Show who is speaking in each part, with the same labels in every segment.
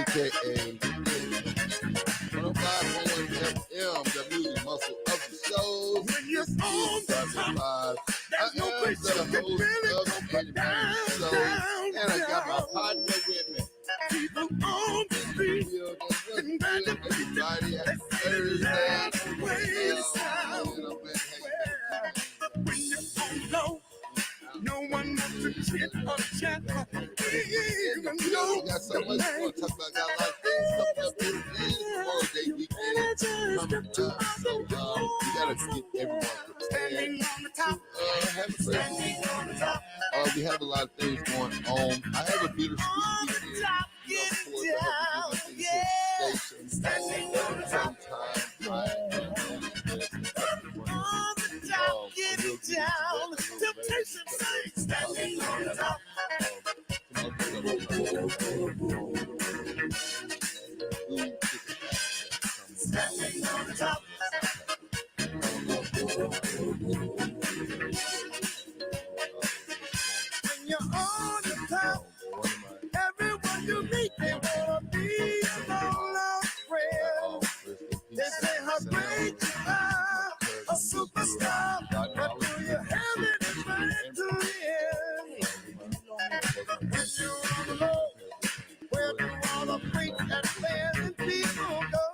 Speaker 1: aka 105.1 FM, the music muscle of the shows.
Speaker 2: When you're
Speaker 1: This
Speaker 2: on
Speaker 1: is
Speaker 2: the
Speaker 1: Southern
Speaker 2: top,
Speaker 1: Vibe.
Speaker 2: there's no
Speaker 1: I am
Speaker 2: place
Speaker 1: the
Speaker 2: you can
Speaker 1: host
Speaker 2: really
Speaker 1: of
Speaker 2: go
Speaker 1: the
Speaker 2: but
Speaker 1: Eddie
Speaker 2: down,
Speaker 1: Payne Show,
Speaker 2: down,
Speaker 1: and I got my
Speaker 2: down.
Speaker 1: partner with me.
Speaker 2: People on the street and back and
Speaker 1: Everybody at Thursday.
Speaker 2: when you're on low, no one wants to chit or chat. Even though
Speaker 1: we got so much more to talk about. Got a lot of things coming up this Memorial Day weekend coming up. So we gotta get everyone prepared to have a great weekend. We have a lot of things going on. I have a beautiful weekend. Of course, I hope you get my things station. Sometime I
Speaker 2: temptation standing on the top. Standing on the top. When you're on the top, everyone you meet, they wanna be your long friend. They say how great you are, a superstar, but do you have it right to the end? When you're on the road, where do all the freaks and fans and people go?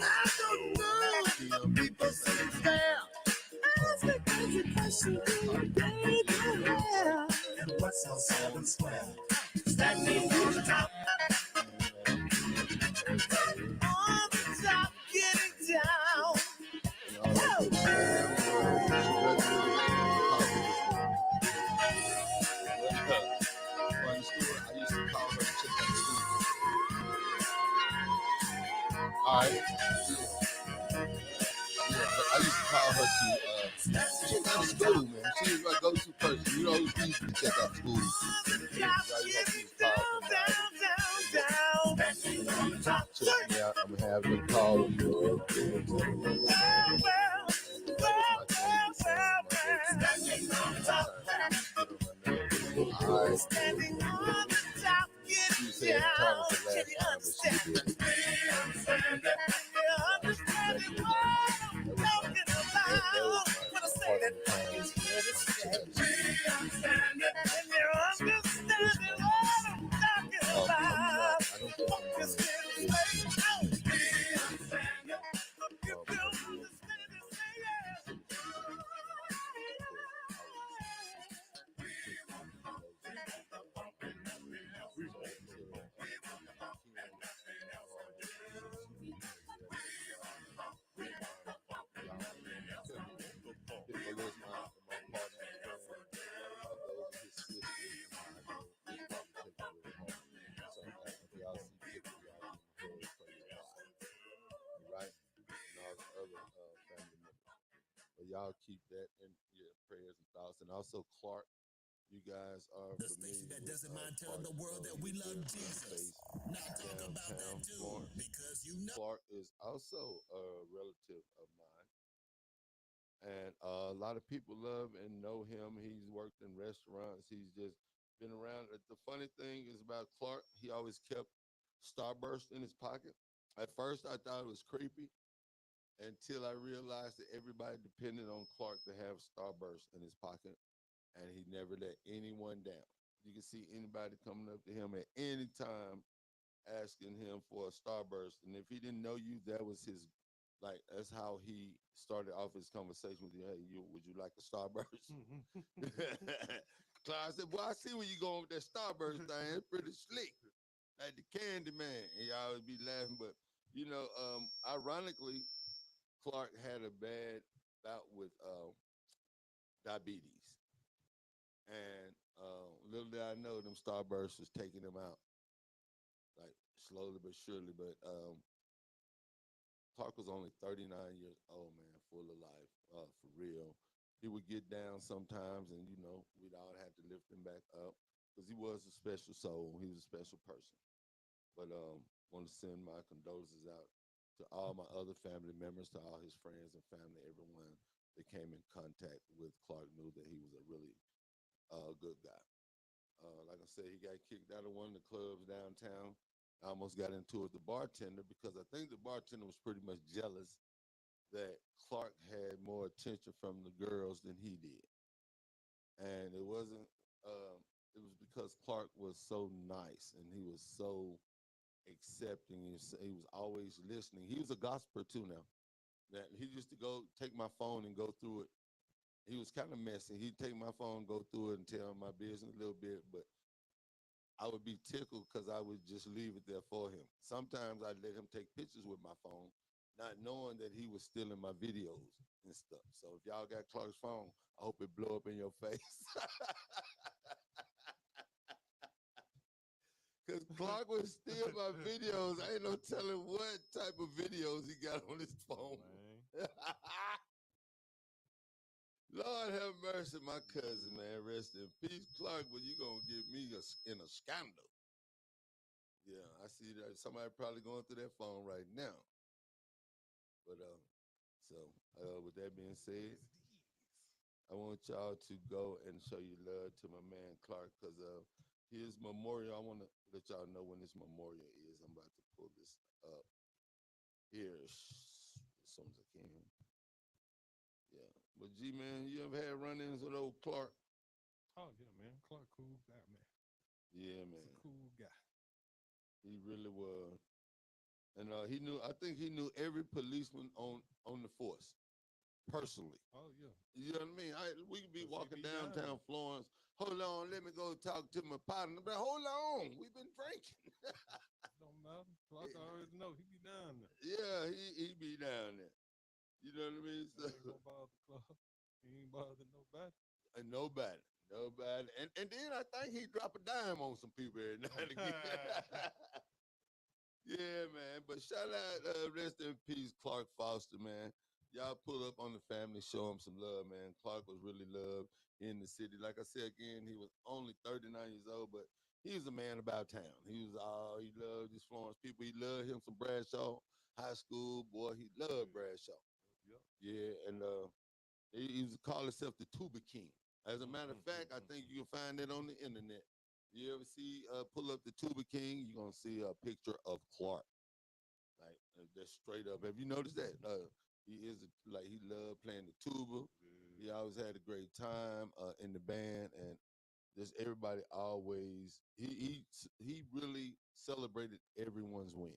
Speaker 2: I don't know. People sit and stare. Ask me crazy questions, and what's on 7 Square? Standing on the top. On the top, getting down. Whoa.
Speaker 1: Funny story. I used to call her to check out school. All right. I used to call her to check out school, man. She was my go-to person. You know, who's easy to check out school. Check me out. I'm gonna have them call you.
Speaker 2: Standing on the top, getting down. Can you understand it? Understand what I'm talking about? When I say that it's here to stay. Understand it? And you're understanding what I'm talking about. Focus here to stay. Understand it? You feel understand it? Say yes.
Speaker 1: Y'all keep that in your prayers and thoughts. And also Clark, you guys are
Speaker 3: the station that doesn't mind telling the world that we love Jesus. Now talk about that too, because you know
Speaker 1: Clark is also a relative of mine, and a lot of people love and know him. He's worked in restaurants. He's just been around. The funny thing is about Clark, he always kept Starburst in his pocket. At first, I thought it was creepy until I realized that everybody depended on Clark to have Starburst in his pocket, and he never let anyone down. You can see anybody coming up to him at any time asking him for a Starburst, and if he didn't know you, that was his. Like that's how he started off his conversation with you. Hey, would you like a Starburst? Clark said, "Well, I see where you going with that Starburst thing. It's pretty slick, like the Candy Man." And y'all would be laughing, but ironically, Clark had a bad bout with diabetes, and little did I know them Starbursts was taking him out, like slowly but surely. But Clark was only 39 years old, man, full of life, for real. He would get down sometimes, and we'd all have to lift him back up because he was a special soul. He was a special person. But want to send my condolences out to all my other family members, to all his friends and family, everyone that came in contact with Clark knew that he was a really good guy. Like I said, he got kicked out of one of the clubs downtown. I almost got into it with the bartender because I think the bartender was pretty much jealous that Clark had more attention from the girls than he did. And it wasn't, it was because Clark was so nice and he was so accepting. He was always listening. He was a gossiper too now. That he used to go take my phone and go through it. He was kind of messy. He'd take my phone, go through it, and tell my business a little bit, but I would be tickled because I would just leave it there for him. Sometimes I'd let him take pictures with my phone, not knowing that he was stealing my videos and stuff. So if y'all got Clark's phone, I hope it blow up in your face. Because Clark would steal my videos. I ain't no telling what type of videos he got on his phone. Lord have mercy, my cousin, man. Rest in peace, Clark. But you gonna get me in a scandal. Yeah, I see that somebody probably going through that phone right now. But so with that being said, I want y'all to go and show your love to my man Clark because his memorial. I want to let y'all know when this memorial is. I'm about to pull this up here as soon as I can. Yeah, but G man, you ever had run-ins with old Clark?
Speaker 2: Oh yeah, man. Clark, cool guy, man.
Speaker 1: Yeah,
Speaker 2: He's
Speaker 1: man.
Speaker 2: a cool guy.
Speaker 1: He really was. And he knew. I think he knew every policeman on the force personally.
Speaker 2: Oh yeah.
Speaker 1: You know what I mean? We could be
Speaker 2: 'Cause he
Speaker 1: walking
Speaker 2: be down
Speaker 1: downtown Florence. Hold on, let me go talk to my partner. But hold on, we've been drinking.
Speaker 2: Don't matter. Clark already know he be down there.
Speaker 1: Yeah, he be down there. You know what I mean?
Speaker 2: He ain't gonna bother Clark. He ain't bother nobody.
Speaker 1: Nobody, nobody. And then I think he drop a dime on some people every now and again. Yeah, man. But shout out, rest in peace, Clark Foster, man. Y'all pull up on the family, show him some love, man. Clark was really loved in the city. Like I said again, he was only 39 years old, but he was a man about town. He loved his Florence people. He loved him some Bradshaw High School, boy. He loved Bradshaw.
Speaker 2: Yep.
Speaker 1: Yeah, and he used to call himself the Tuba King. As a matter of fact, I think you can find that on the internet. You ever see pull up the Tuba King, you're gonna see a picture of Clark. Like that's straight up. Have you noticed that? He is like he loved playing the tuba. He always had a great time in the band, and just everybody always he really celebrated everyone's win.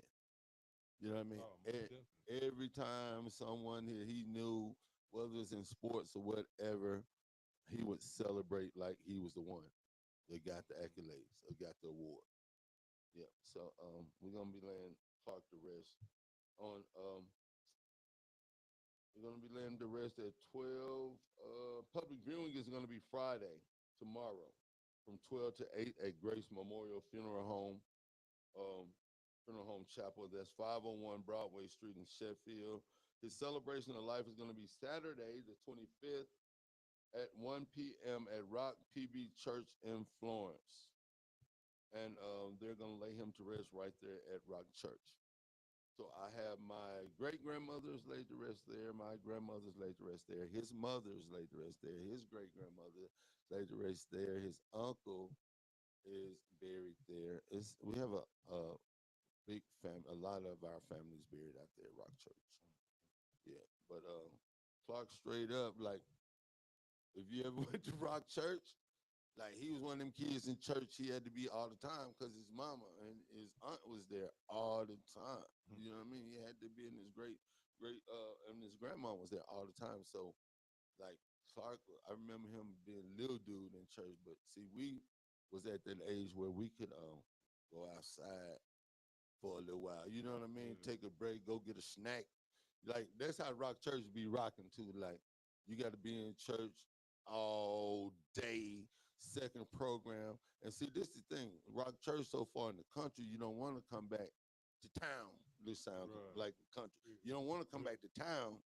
Speaker 1: You know what I mean?
Speaker 2: Oh, most definitely.
Speaker 1: Every time someone here he knew, whether it's in sports or whatever, he would celebrate like he was the one that got the accolades or got the award. Yeah. So we're gonna be laying Clark to rest on we're gonna be laying to rest at 12. Public viewing is gonna be Friday, tomorrow, from 12 to 8 at Grace Memorial um, Funeral Home Chapel. That's 501 Broadway Street in Sheffield. His celebration of life is gonna be Saturday, the 25th, at 1 p.m. at Rock PB Church in Florence. And they're gonna lay him to rest right there at Rock Church. So I have my great grandmother's laid to rest there, my grandmother's laid to rest there, his mother's laid to rest there, his great grandmother laid to rest there, his uncle is buried there. We have a big family, a lot of our families buried out there at Rock Church. Yeah, but Clark straight up, like if you ever went to Rock Church, like he was one of them kids in church. He had to be all the time because his mama and his aunt was there all the time. You know what I mean? He had to be in his and his grandma was there all the time. So, like Clark, I remember him being a little dude in church. But see, we was at that age where we could go outside for a little while. You know what I mean? Take a break, go get a snack. Like that's how Rock Church be rocking too. Like you got to be in church all day, second program. And see, this is the thing. Rock Church so far in the country, you don't want to come back to town. This sounds like the country. You don't want to come back to town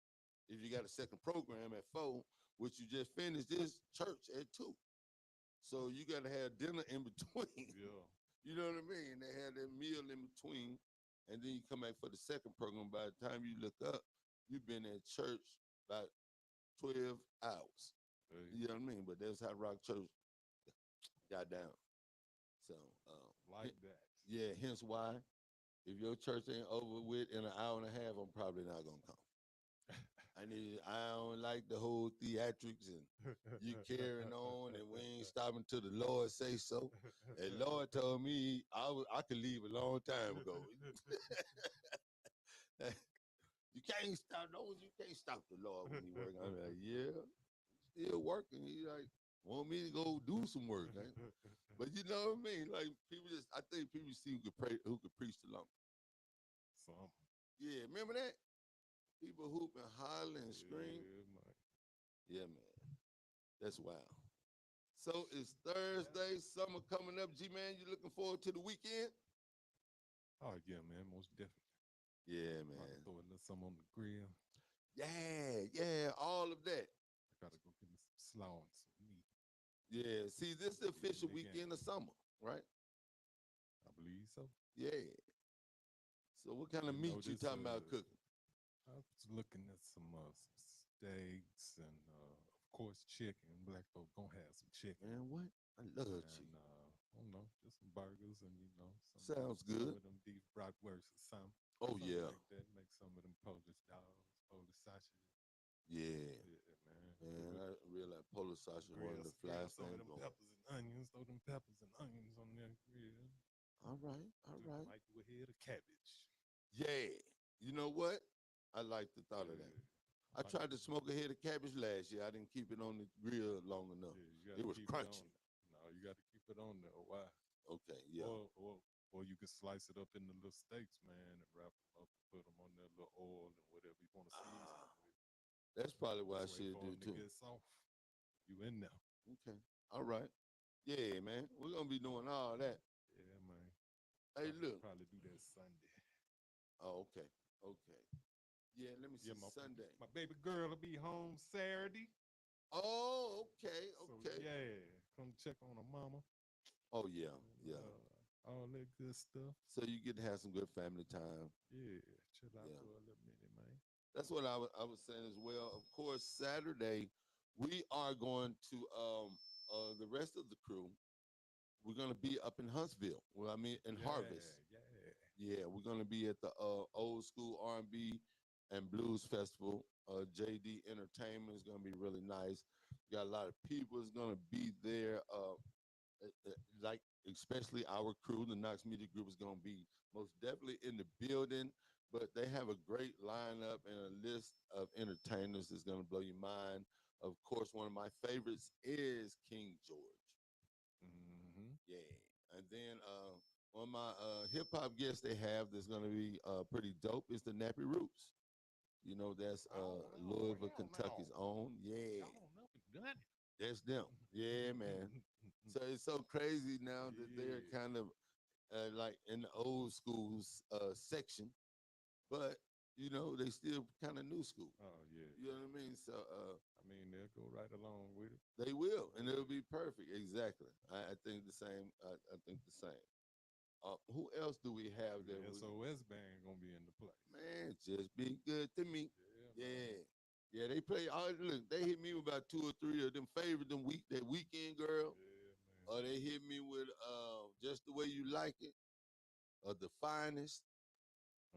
Speaker 1: if you got a second program at 4, which you just finished this church at 2. So you got to have dinner in between.
Speaker 2: Yeah.
Speaker 1: You know what I mean? They had that meal in between, and then you come back for the second program. By the time you look up, you've been at church about 12 hours.
Speaker 2: Hey.
Speaker 1: You know what I mean? But that's how Rock Church got down. So
Speaker 2: like that.
Speaker 1: Yeah, hence why If your church ain't over with in an hour and a half, I'm probably not gonna come. I don't like the whole theatrics and you carrying on and we ain't stopping till the Lord say so. And Lord told me I could leave a long time ago. You can't stop those. You can't stop the Lord when He working. I'm like, yeah, still working. He like want me to go do some work, man. But you know what I mean? Like people just, I think people see who could preach the longest.
Speaker 2: Some.
Speaker 1: Yeah, remember that? People hooping, hollering, and screaming.
Speaker 2: Yeah, man.
Speaker 1: Yeah, man. That's wild. So it's Thursday, summer coming up. G-Man, you looking forward to the weekend?
Speaker 2: Oh yeah, man, most definitely.
Speaker 1: Yeah,
Speaker 2: About to
Speaker 1: man.
Speaker 2: throw a little something on the grill.
Speaker 1: Yeah, all of that.
Speaker 2: I gotta go get me some slaw and some meat.
Speaker 1: Yeah, see, this is the
Speaker 2: Get in
Speaker 1: official
Speaker 2: the
Speaker 1: weekend
Speaker 2: game.
Speaker 1: of summer, right?
Speaker 2: I believe so.
Speaker 1: Yeah. So what kind of
Speaker 2: You know
Speaker 1: meat you
Speaker 2: this.
Speaker 1: talking about cooking?
Speaker 2: I was looking at some steaks and of course chicken. Black folk gonna have some chicken.
Speaker 1: Man, what? I love
Speaker 2: And
Speaker 1: chicken.
Speaker 2: I don't know, just some burgers and
Speaker 1: Sounds
Speaker 2: some
Speaker 1: good.
Speaker 2: of them beef bratwursts or something.
Speaker 1: Oh,
Speaker 2: Something
Speaker 1: yeah.
Speaker 2: like that. Make some of them Polish dogs, Polish sausages.
Speaker 1: Yeah.
Speaker 2: Yeah, man.
Speaker 1: Man, I realize Polish sausage is one of the
Speaker 2: Grill
Speaker 1: flyest
Speaker 2: some of
Speaker 1: things
Speaker 2: them
Speaker 1: going.
Speaker 2: peppers and onions. Throw them peppers and onions on there grill.
Speaker 1: All right, all right.
Speaker 2: Might do a head of cabbage.
Speaker 1: Yeah. You know what? I like the thought of that. I tried to smoke a head of cabbage last year. I didn't keep it on the grill long enough.
Speaker 2: Yeah, you gotta
Speaker 1: It was
Speaker 2: keep
Speaker 1: crunchy.
Speaker 2: it on. No, you gotta keep it on there. Why?
Speaker 1: Okay, yeah.
Speaker 2: Or you can slice it up into little steaks, man, and wrap them up and put them on there, little oil and whatever you want to season them with.
Speaker 1: That's probably what I
Speaker 2: Just wait
Speaker 1: should
Speaker 2: for
Speaker 1: do
Speaker 2: them to
Speaker 1: too.
Speaker 2: get soft. You in there?
Speaker 1: Okay. All right. Yeah, man. We're gonna be doing all that.
Speaker 2: Yeah, man.
Speaker 1: Hey, look.
Speaker 2: Probably do that Sunday.
Speaker 1: Oh, okay. Okay. Yeah, let me see.
Speaker 2: Yeah,
Speaker 1: Sunday.
Speaker 2: my baby girl will be home Saturday.
Speaker 1: Oh, okay,
Speaker 2: So
Speaker 1: okay.
Speaker 2: yeah, come check on her mama.
Speaker 1: Oh, yeah, yeah.
Speaker 2: All that good stuff.
Speaker 1: So you get to have some good family time.
Speaker 2: Yeah, chill out
Speaker 1: Yeah.
Speaker 2: for a little minute, man.
Speaker 1: That's what I was saying as well. Of course, Saturday we are going to the rest of the crew. We're gonna be up in Huntsville. Well, I mean in Harvest.
Speaker 2: Yeah.
Speaker 1: Yeah, we're gonna be at the Old School R&B and Blues Festival. JD Entertainment is gonna be really nice. Got a lot of people is gonna be there. Like especially our crew, the Knox Media Group is gonna be most definitely in the building. But they have a great lineup and a list of entertainers that's gonna blow your mind. Of course, one of my favorites is King George.
Speaker 2: Mm-hmm.
Speaker 1: Yeah, and then one of my hip hop guests they have that's gonna be pretty dope is the Nappy Roots. You know that's Louisville, Kentucky's own. Yeah,
Speaker 2: Y'all don't know done it.
Speaker 1: that's them. Yeah, man. So it's so crazy now that they're kind of like in the old school section, but you know they still kind of new school.
Speaker 2: Oh yeah.
Speaker 1: You know what I mean? So
Speaker 2: I mean they'll go right along with it.
Speaker 1: they will, and it'll be perfect. Exactly. I think the same. I think the same. Who else do we have there?
Speaker 2: The SOS band gonna be in the place.
Speaker 1: Man, just be good to me.
Speaker 2: Yeah.
Speaker 1: Yeah. They play. Look, they hit me with about 2 or 3 of them favorite them that weekend girl.
Speaker 2: Yeah, man.
Speaker 1: Or they hit me with just the way you like it, or the finest.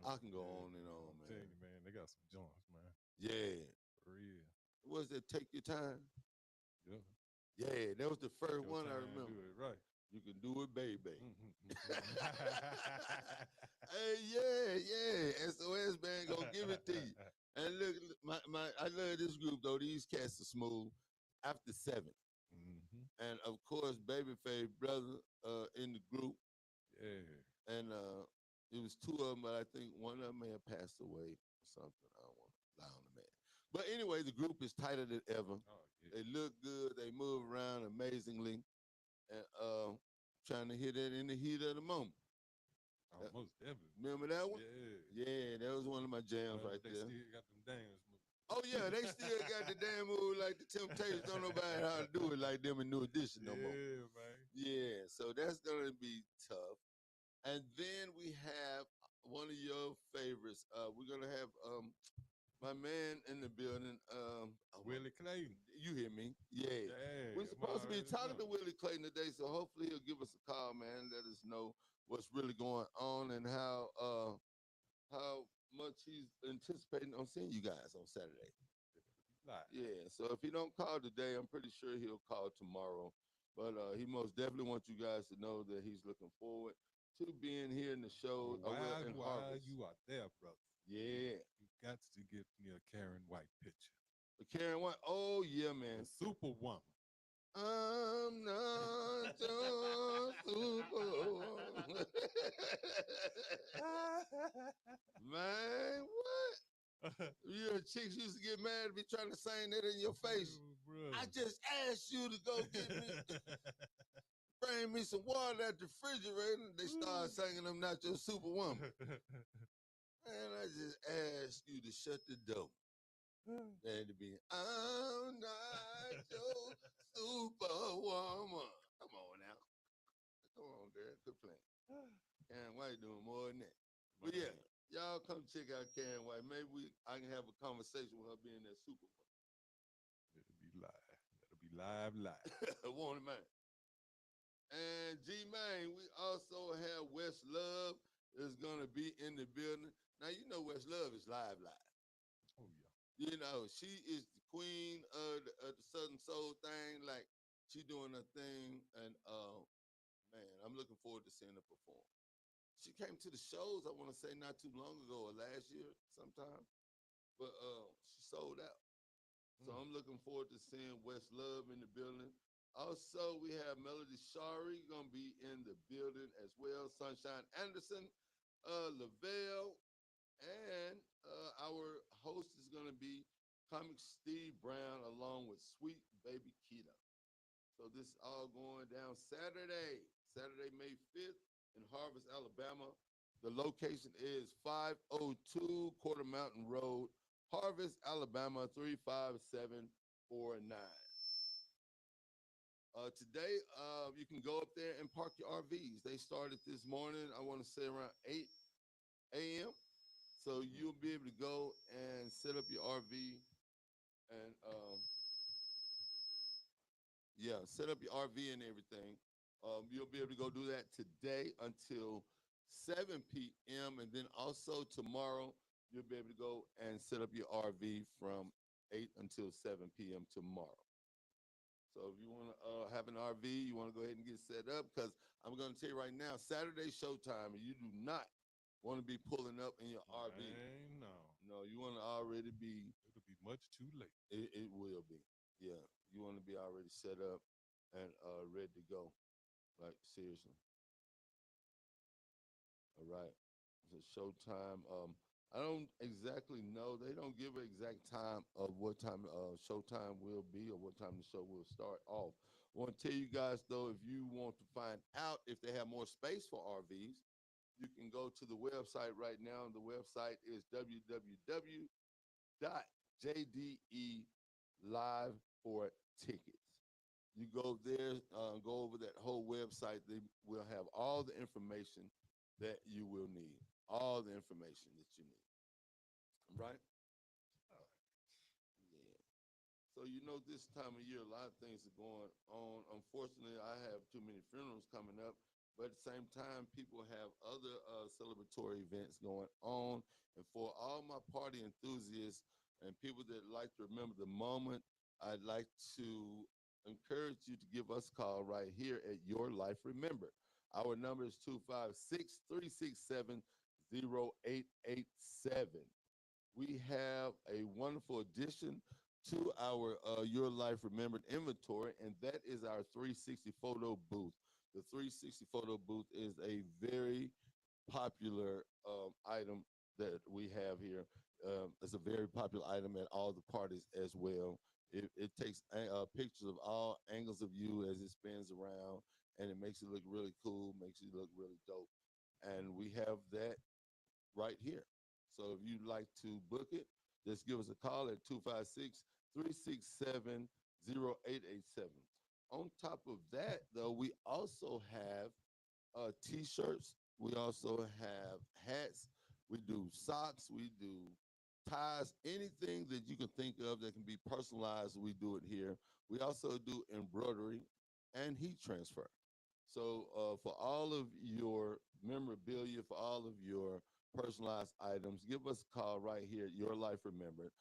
Speaker 1: I can go on and on,
Speaker 2: I'm
Speaker 1: man.
Speaker 2: telling you, man, they got some joints, man.
Speaker 1: Yeah.
Speaker 2: For real.
Speaker 1: What's that? Take your time.
Speaker 2: Yeah.
Speaker 1: Yeah, that was the first one I
Speaker 2: Time,
Speaker 1: remember.
Speaker 2: do it right.
Speaker 1: You can do it, baby.
Speaker 2: Mm-hmm.
Speaker 1: Hey, yeah. SOS band gonna give it to you. And look, I love this group though. These cats are smooth. After 7,
Speaker 2: Mm-hmm.
Speaker 1: and of course, Babyface brother in the group,
Speaker 2: Yeah.
Speaker 1: and it was 2 of them, but I think one of them may have passed away or something. I don't want to lie on the man. But anyway, the group is tighter than ever.
Speaker 2: Oh yeah.
Speaker 1: They look good. They move around amazingly, and trying to hit it in the heat of the moment.
Speaker 2: Almost definitely.
Speaker 1: Remember that one?
Speaker 2: Yeah.
Speaker 1: Yeah, that was one of my jams right
Speaker 2: they
Speaker 1: there.
Speaker 2: still got them dance moves.
Speaker 1: Oh yeah, they still got the damn move like the Temptations. Don't nobody how to do it like them in New Edition no more.
Speaker 2: Yeah, man.
Speaker 1: Yeah, so that's gonna be tough. And then we have one of your favorites. We're gonna have my man in the building.
Speaker 2: Willie Clayton.
Speaker 1: You hear me? Yeah.
Speaker 2: Yeah.
Speaker 1: We're supposed to be talking to Willie Clayton today, so hopefully he'll give us a call, man. Let us know what's really going on and how much he's anticipating on seeing you guys on Saturday.
Speaker 2: Live.
Speaker 1: Yeah, so if he don't call today, I'm pretty sure he'll call tomorrow. But he most definitely wants you guys to know that he's looking forward to being here in the show.
Speaker 2: Well,
Speaker 1: In
Speaker 2: while
Speaker 1: Harvest.
Speaker 2: you are there, brother,
Speaker 1: Yeah.
Speaker 2: you got to get me a Karen White picture.
Speaker 1: Karen White. Oh yeah, man.
Speaker 2: The Superwoman.
Speaker 1: I'm not your superwoman. Man, what? You know, chicks used to get mad to be trying to sing that in your face. I just asked you to go get me, bring me some water at the refrigerator. They start singing I'm not your superwoman. And I just asked you to shut the door. And to be, I'm not your superwoman. Come on now. Come on, girl. Quit playing. Karen White doing more than that. But yeah, y'all come check out Karen White. Maybe I can have a conversation with her being that superwoman.
Speaker 2: It'll be live. It'll be live.
Speaker 1: Won't it, man? And G Man, we also have West Love is gonna be in the building. Now you know West Love is live.
Speaker 2: Oh yeah.
Speaker 1: You know, she is the queen of the Southern Soul thing. Like she doing her thing, and man, I'm looking forward to seeing her perform. She came to the shows, I want to say not too long ago or last year sometime, but she sold out. So I'm looking forward to seeing West Love in the building. Also, we have Melody Shari gonna be in the building as well. Sunshine Anderson, Lavelle, and our host is gonna be Comic Steve Brown along with Sweet Baby Keto. So this is all going down Saturday, May 5th in Harvest, Alabama. The location is 502 Quarter Mountain Road, Harvest, Alabama, 35749. Today, you can go up there and park your RVs. They started this morning, I want to say around 8 a.m. So you'll be able to go and set up your RV and yeah, set up your RV and everything. You'll be able to go do that today until 7 p.m. And then also tomorrow, you'll be able to go and set up your RV from 8 until 7 p.m. tomorrow. So if you want to have an RV, you want to go ahead and get set up, because I'm going to tell you right now, Saturday showtime, and you do not want to be pulling up in your RV.
Speaker 2: No.
Speaker 1: No, you want to already be.
Speaker 2: It'll be much too late.
Speaker 1: It will be. Yeah, you want to be already set up and ready to go. Like seriously. All right. The showtime. I don't exactly know. They don't give an exact time of what time showtime will be or what time the show will start off. I want to tell you guys though, if you want to find out if they have more space for RVs, you can go to the website right now. The website is www.jde.live for tickets. You go there, go over that whole website. They will have all the information that you will need, all the information that you need. Right? Yeah. So you know, this time of year, a lot of things are going on. Unfortunately, I have too many funerals coming up, but at the same time, people have other celebratory events going on. And for all my party enthusiasts and people that like to remember the moment, I'd like to encourage you to give us a call right here at Your Life Remember. Our number is 256-367-0887. We have a wonderful addition to our Your Life Remembered inventory, and that is our 360 photo booth. The 360 photo booth is a very popular item that we have here. It's a very popular item at all the parties as well. It takes pictures of all angles of you as it spins around, and it makes it look really cool, makes it look really dope. And we have that right here. So if you'd like to book it, just give us a call at 256-367-0887. On top of that, though, we also have t-shirts. We also have hats. We do socks. We do ties. Anything that you can think of that can be personalized, we do it here. We also do embroidery and heat transfer. So for all of your memorabilia, for all of your personalized items, give us a call right here at Your Life Remembered,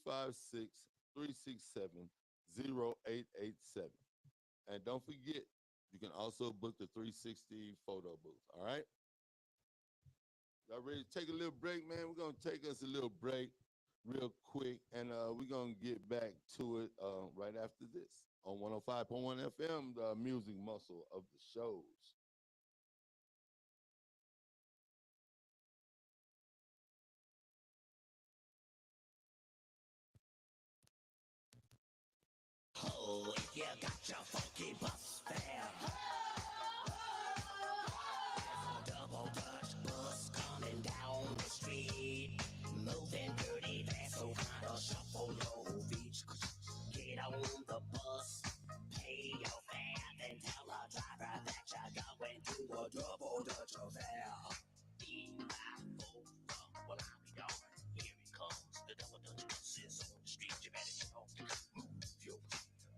Speaker 1: 256-367-0887. And don't forget, you can also book the 360 photo booth. All right? Y'all ready to take a little break, man? We're going to take us a little break real quick, and we're going to get back to it right after this on 105.1 FM, the music muscle of the shows.
Speaker 3: Oh, if you got your funky bus fare, double Dutch bus coming down the street, moving dirty fast, so kinda shuffle your feet. Get on the bus, pay your fare, then tell the driver that you're going to a double Dutch affair. Well, I'll be darned. Here it comes. The double Dutch bus is on the street. You better get off the move your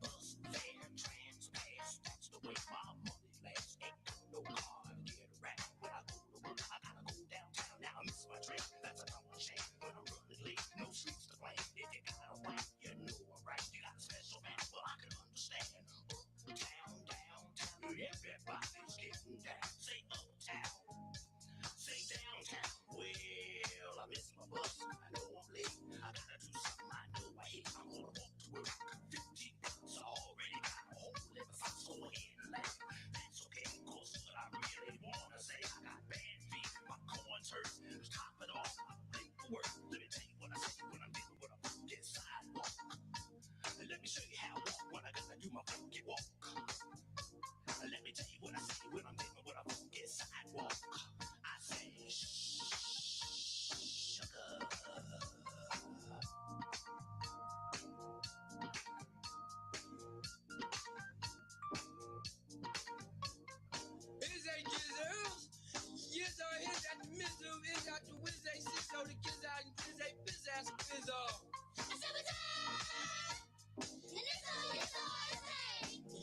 Speaker 3: bus fare transpass. That's the way my money lasts. Ain't got no car to get around. When I go to work, I gotta go downtown. Now I miss my train. That's a common shame. When I'm running late, no streets to blame. If you got a way, you know I'm right. You got a special man, well I can understand. Uptown, downtown, everybody's getting down. Say uptown. Say downtown, well, I miss my bus. I know I'm late. I gotta do something I know I hate. I'm gonna walk to work. 15 bucks. I already got a hole in the socks. Go ahead and laugh. That's okay, cause what I really wanna say, I got bad feet. My corns hurt. Just top it off. I think for work. Let me tell you what I say when I'm dealing with a funky sidewalk. And let me show you how I walk when I gotta do my funky walk. Let me tell you what I say when I'm dealing with a funky sidewalk. I say, sugar.
Speaker 2: Is a jizzles? Yes, is at the mizzle, is at the whiz, a sizzle, the kids out and kids, a fizz ass fizzle.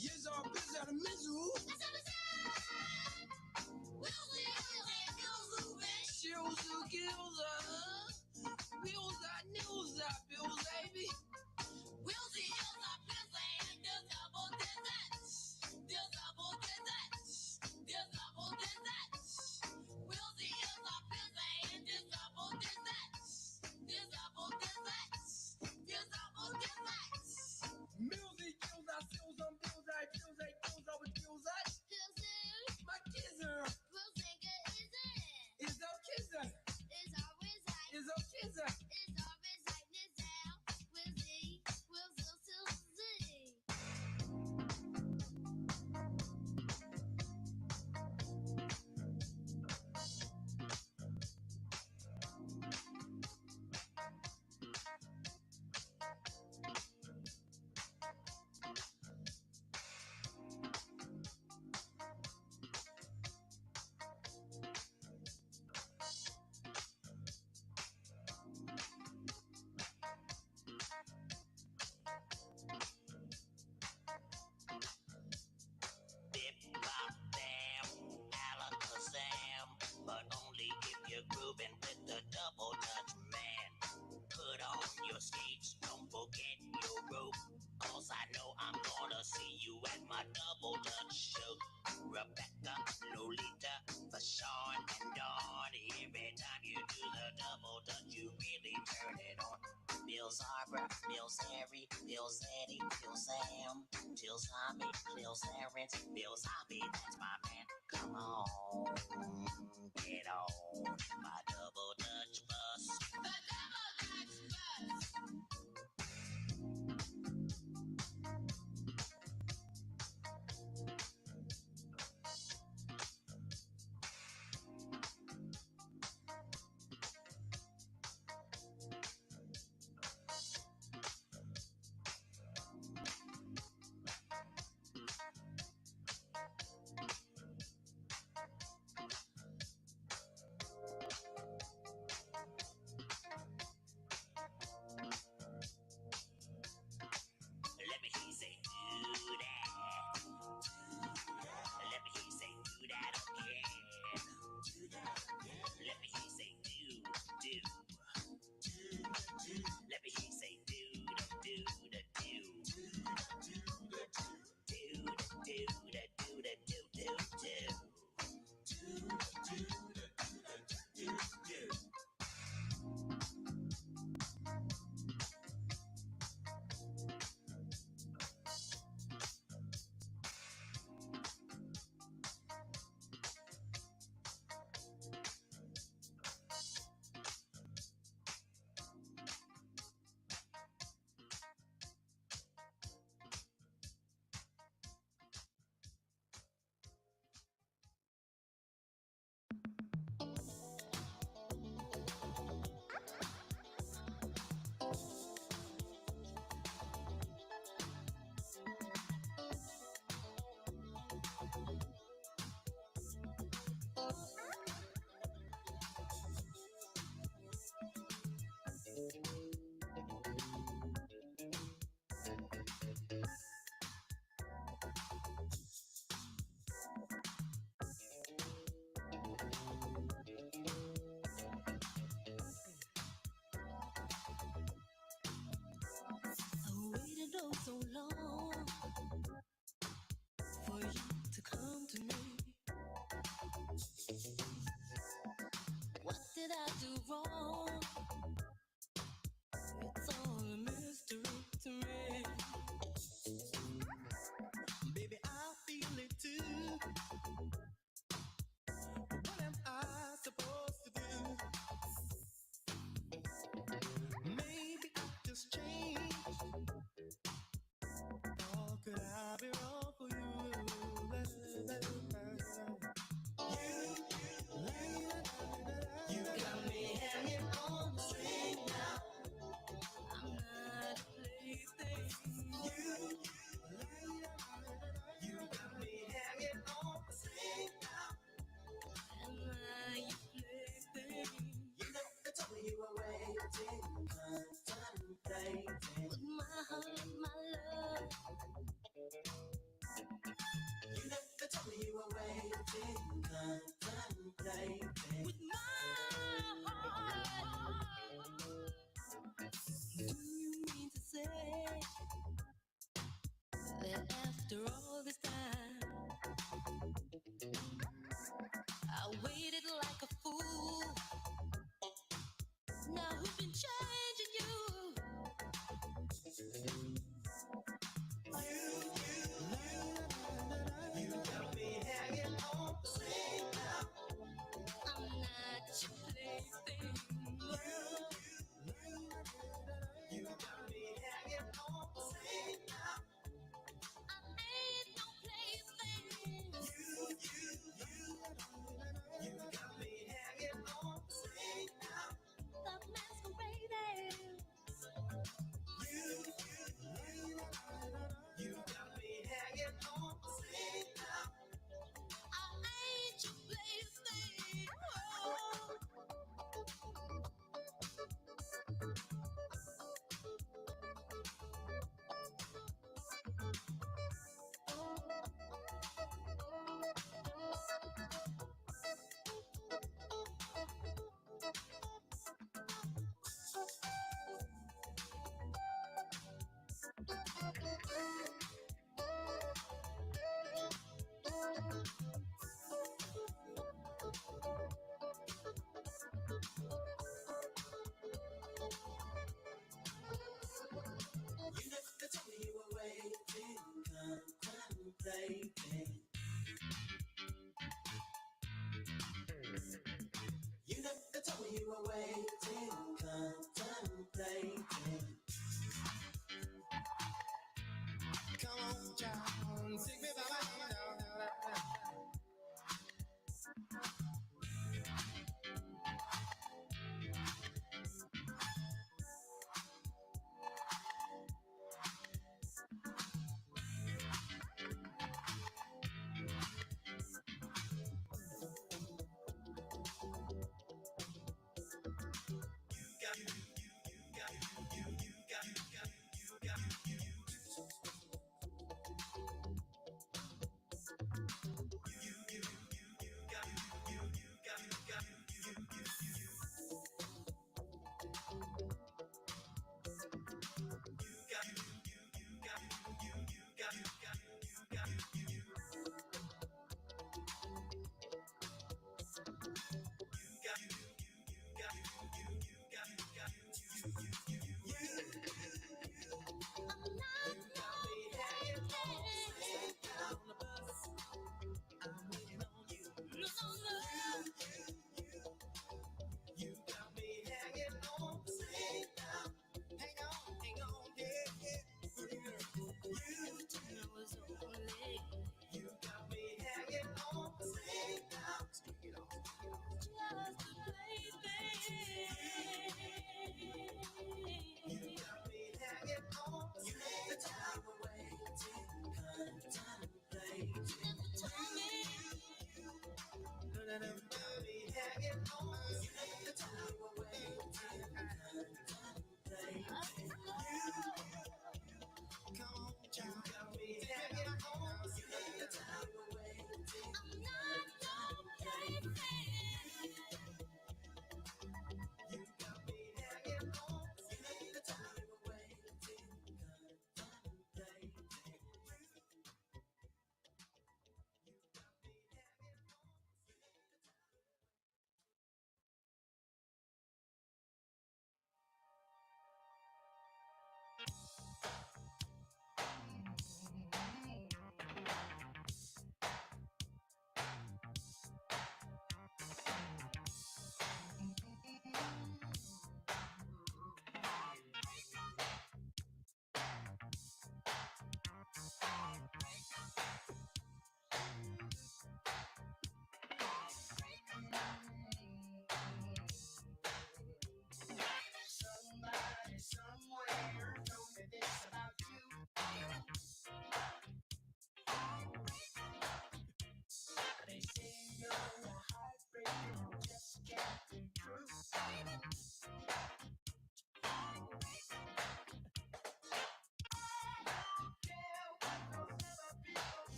Speaker 2: Yes, all fizz out the mizzle. Shills, gills, wheels, nills, bills, baby. Wilsy, hills, bills, and there's double deserts. There's double deserts. There's double deserts. Wilsy, hills, bills, and there's double deserts. There's double deserts. There's double deserts. Millsy, kills, sills, bills, bills, over bills, my kisser. Is a kisser. Is a kisser.
Speaker 3: Bip, bop, bam, alakazam. But only if you're grooving with the double Dutch man. Put on your skates, don't forget your rope. Cause I know I'm gonna see you at my double Dutch show. Rebecca, Lolita, Fashawn, and Dawn. Every time you do the double Dutch, you really turn it on. Bill Arbor, Bill Zary, Bill Zeddy, Bill Sam, Bill Zombie, Bill Zarens, Bill Zombie, that's my man. Come on, get on my double Dutch bus. The double Dutch bus.
Speaker 2: wrong. It's all a mystery to me. Baby, I feel it too. What am I supposed to do? Maybe I just changed. Or could I be wrong for you? You got me hanging on the string now. I'm not a plaything. You got me hanging on the string now. Am I your plaything? You know they told me you were waiting, contemplating. With my heart, my love. You know they told me you were waiting, contemplating. With my heart. Do you mean to say that after all this time I waited like a fool? Now who's been changing you? You got me hanging on the string now. I'm not your plaything. You got me hanging on the string now. I ain't no plaything. You got me hanging on the string now. Stop masquerading. You got me hanging on the string now. I ain't your plaything. Oh. You never told me you were waiting, contemplating. You never told me you were waiting, contemplating. Come on, child, sing me by my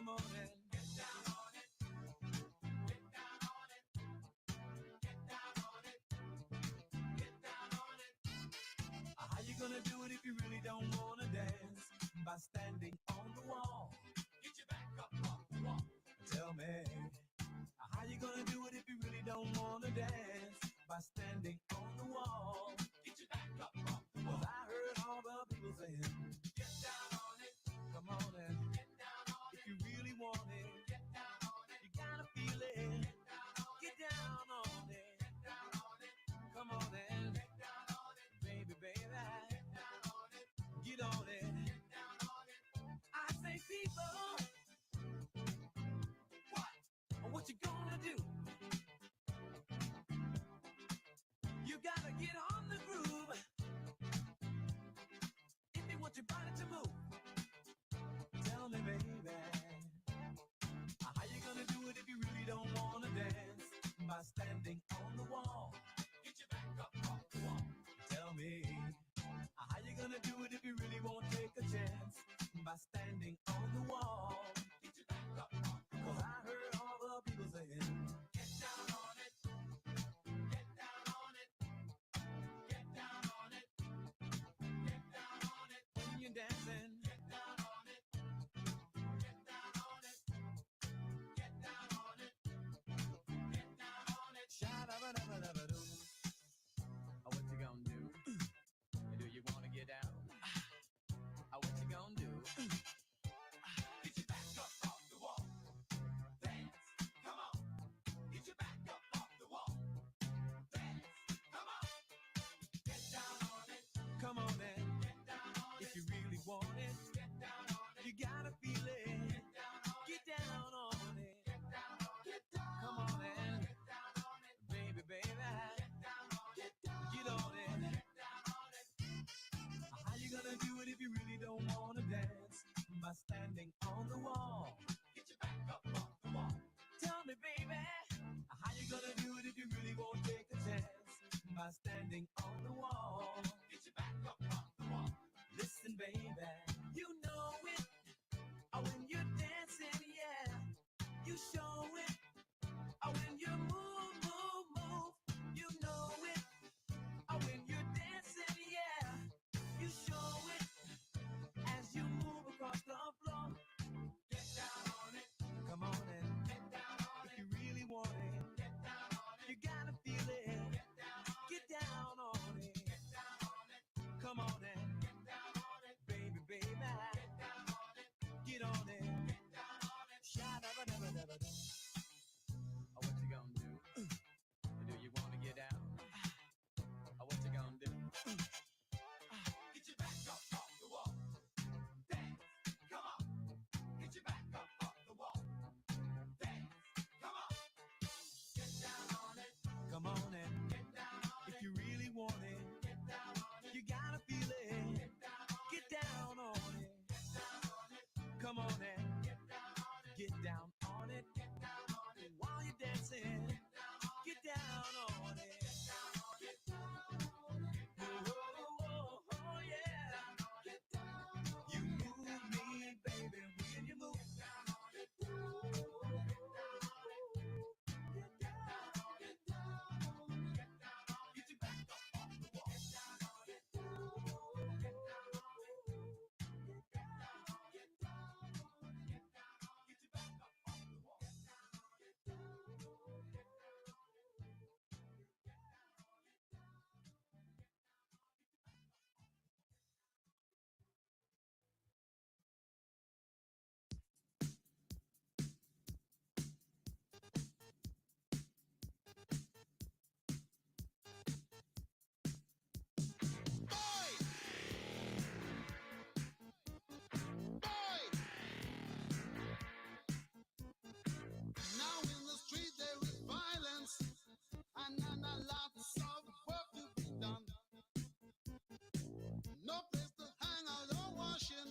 Speaker 2: Come on and get down on it. Get down on it. Get down on it. Get down on it. How you gonna do it if you really don't wanna dance? By standing on the wall. Get your back up off the wall. Tell me, how you gonna do it if you really don't wanna dance? By standing on the wall. Get your back up off the wall. 'Cause I heard all the people saying, get down on it. Come on and get down on it. If you really want it, get down on it. You gotta feel it. Get down on it. Get down on it. Come on and get down on it. Baby, baby. Get down on it. Get on it. Get down on it. I say people, what you gonna do? You gotta get on the groove if you want your body to move. Tell me, baby, how you gonna do it if you really don't wanna dance? By standing on the wall. Get your back up off the wall. Tell me, how you gonna do it if you really won't take a chance? By standing on the wall. Get your back up off the wall. 'Cause I heard all the people saying, get down on it. Get down on it. Get down on it. Get down on it. When you're dancing, get down on it. Get down on it. Get down on it. Get down on it. Sha-da-ba-da-ba-da-ba-doo. What you gonna do? Do you wanna get down? What you gonna do? Get your back up off the wall. Dance, come on. Get your back up off the wall. Dance, come on. Get down on it. Come on and get down on it. If you really want it, get down on it. You gotta feel it. Get down on it. Get down on it. Get down on it. Come on and get down on it. Baby, baby. Get down on it. Get on it. Get down on it. How you gonna do it if you really don't wanna dance? By standing on the wall. Get your back up off the wall. Tell me, baby, how you gonna do it if you really won't take a chance? By standing on the wall. Get your back up off the wall. Listen, baby, you know it. When you're dancing, yeah, you show it. When you move, move, move, you know it. When you're dancing, yeah, you show it. As you move across the floor, get down on it. Come on and get down on it. If you really want it, get down on it. You gotta feel it. Get down on it. Get down on it. Get down on it. Come on and get down on it. Baby, baby. Get down on it. Get on it. Get down on it. Sha-da-ba-da-ba-da-ba-doo. What you gonna do? Do you wanna get down? What you gonna do? Get your back up off the wall. Dance, come on. Get your back up off the wall. Dance, come on. Get down on it. Come on and get down on it. If you really want it, get down on it. You gotta feel it. Get down on it. Get down on it. Come on and get down on it. Get down on it. Get down on it. While you're dancing, get down on it. Get down on it. Oh, oh, oh, yeah. You move me, baby, when you move. Get down on it. Get down on it. Get down on it. Get down on it. Get down on it. Get your back up off the wall. Get down on it. Get down on it. Get down on it. Get down on it. Get down on it. Get down on it. Get your back up off the wall. Get down on it. Get down on it. Get down on it.
Speaker 4: Now in the street there is violence, and a lot of work to be done. No place to hang out or washing,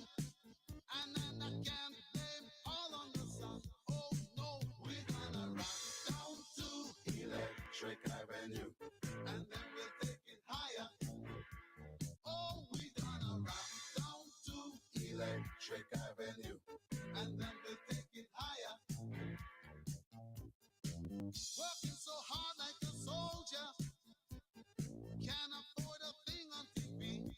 Speaker 4: and then I can't blame all on the sun. Oh no, we're gonna rock down to
Speaker 1: Electric Avenue.
Speaker 4: and then we'll take it higher. Oh, we're gonna rock down to
Speaker 1: Electric Avenue.
Speaker 4: and then we'll take it Working so hard like a soldier, can't afford a thing on TV.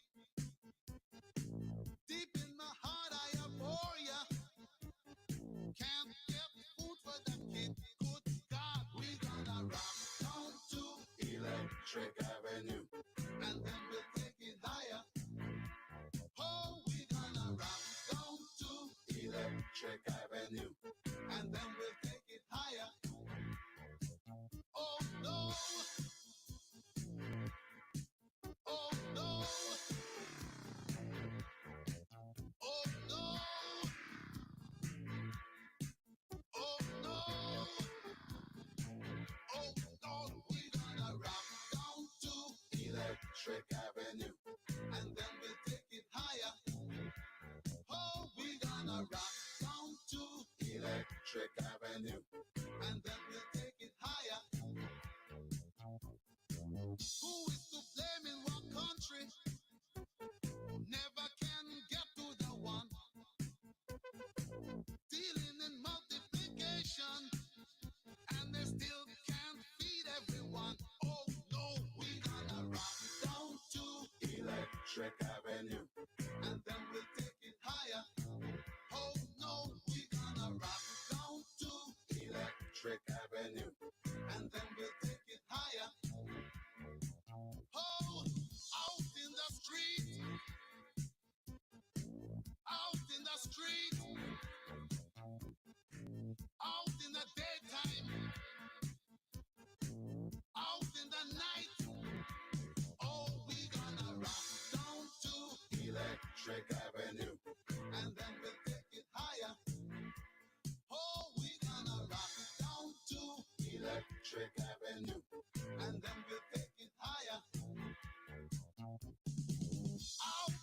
Speaker 4: Deep in my heart, I abhor ya. Can't get food for the kid. Good God, we gonna rock down to
Speaker 1: Electric Avenue.
Speaker 4: and then we'll take it higher. Oh, we gonna rock down to
Speaker 1: Electric Avenue.
Speaker 4: and then we'll take it higher. Oh no, oh no, oh no, oh no, oh no, we gonna rock down to
Speaker 1: Electric Avenue.
Speaker 4: and then we'll take it higher. Oh, we gonna rock down to
Speaker 1: Electric Avenue.
Speaker 4: and then we'll take it higher. Who is to blame in what country? Never can get to the one. Dealing in multiplication, and they still can't feed everyone. Oh no, we gonna rock down to
Speaker 1: Electric Avenue.
Speaker 4: and then we'll take it higher. Oh no, we gonna rock down to
Speaker 1: Electric Avenue.
Speaker 4: and then we'll take it higher. Oh, out in the street, out in the street, out in the daytime, out in the night. Oh, we gonna rock down to
Speaker 1: Electric Avenue.
Speaker 4: and then we'll take it higher. Oh, we gonna rock down to
Speaker 1: Electric Avenue.
Speaker 4: and then we'll take it higher. Out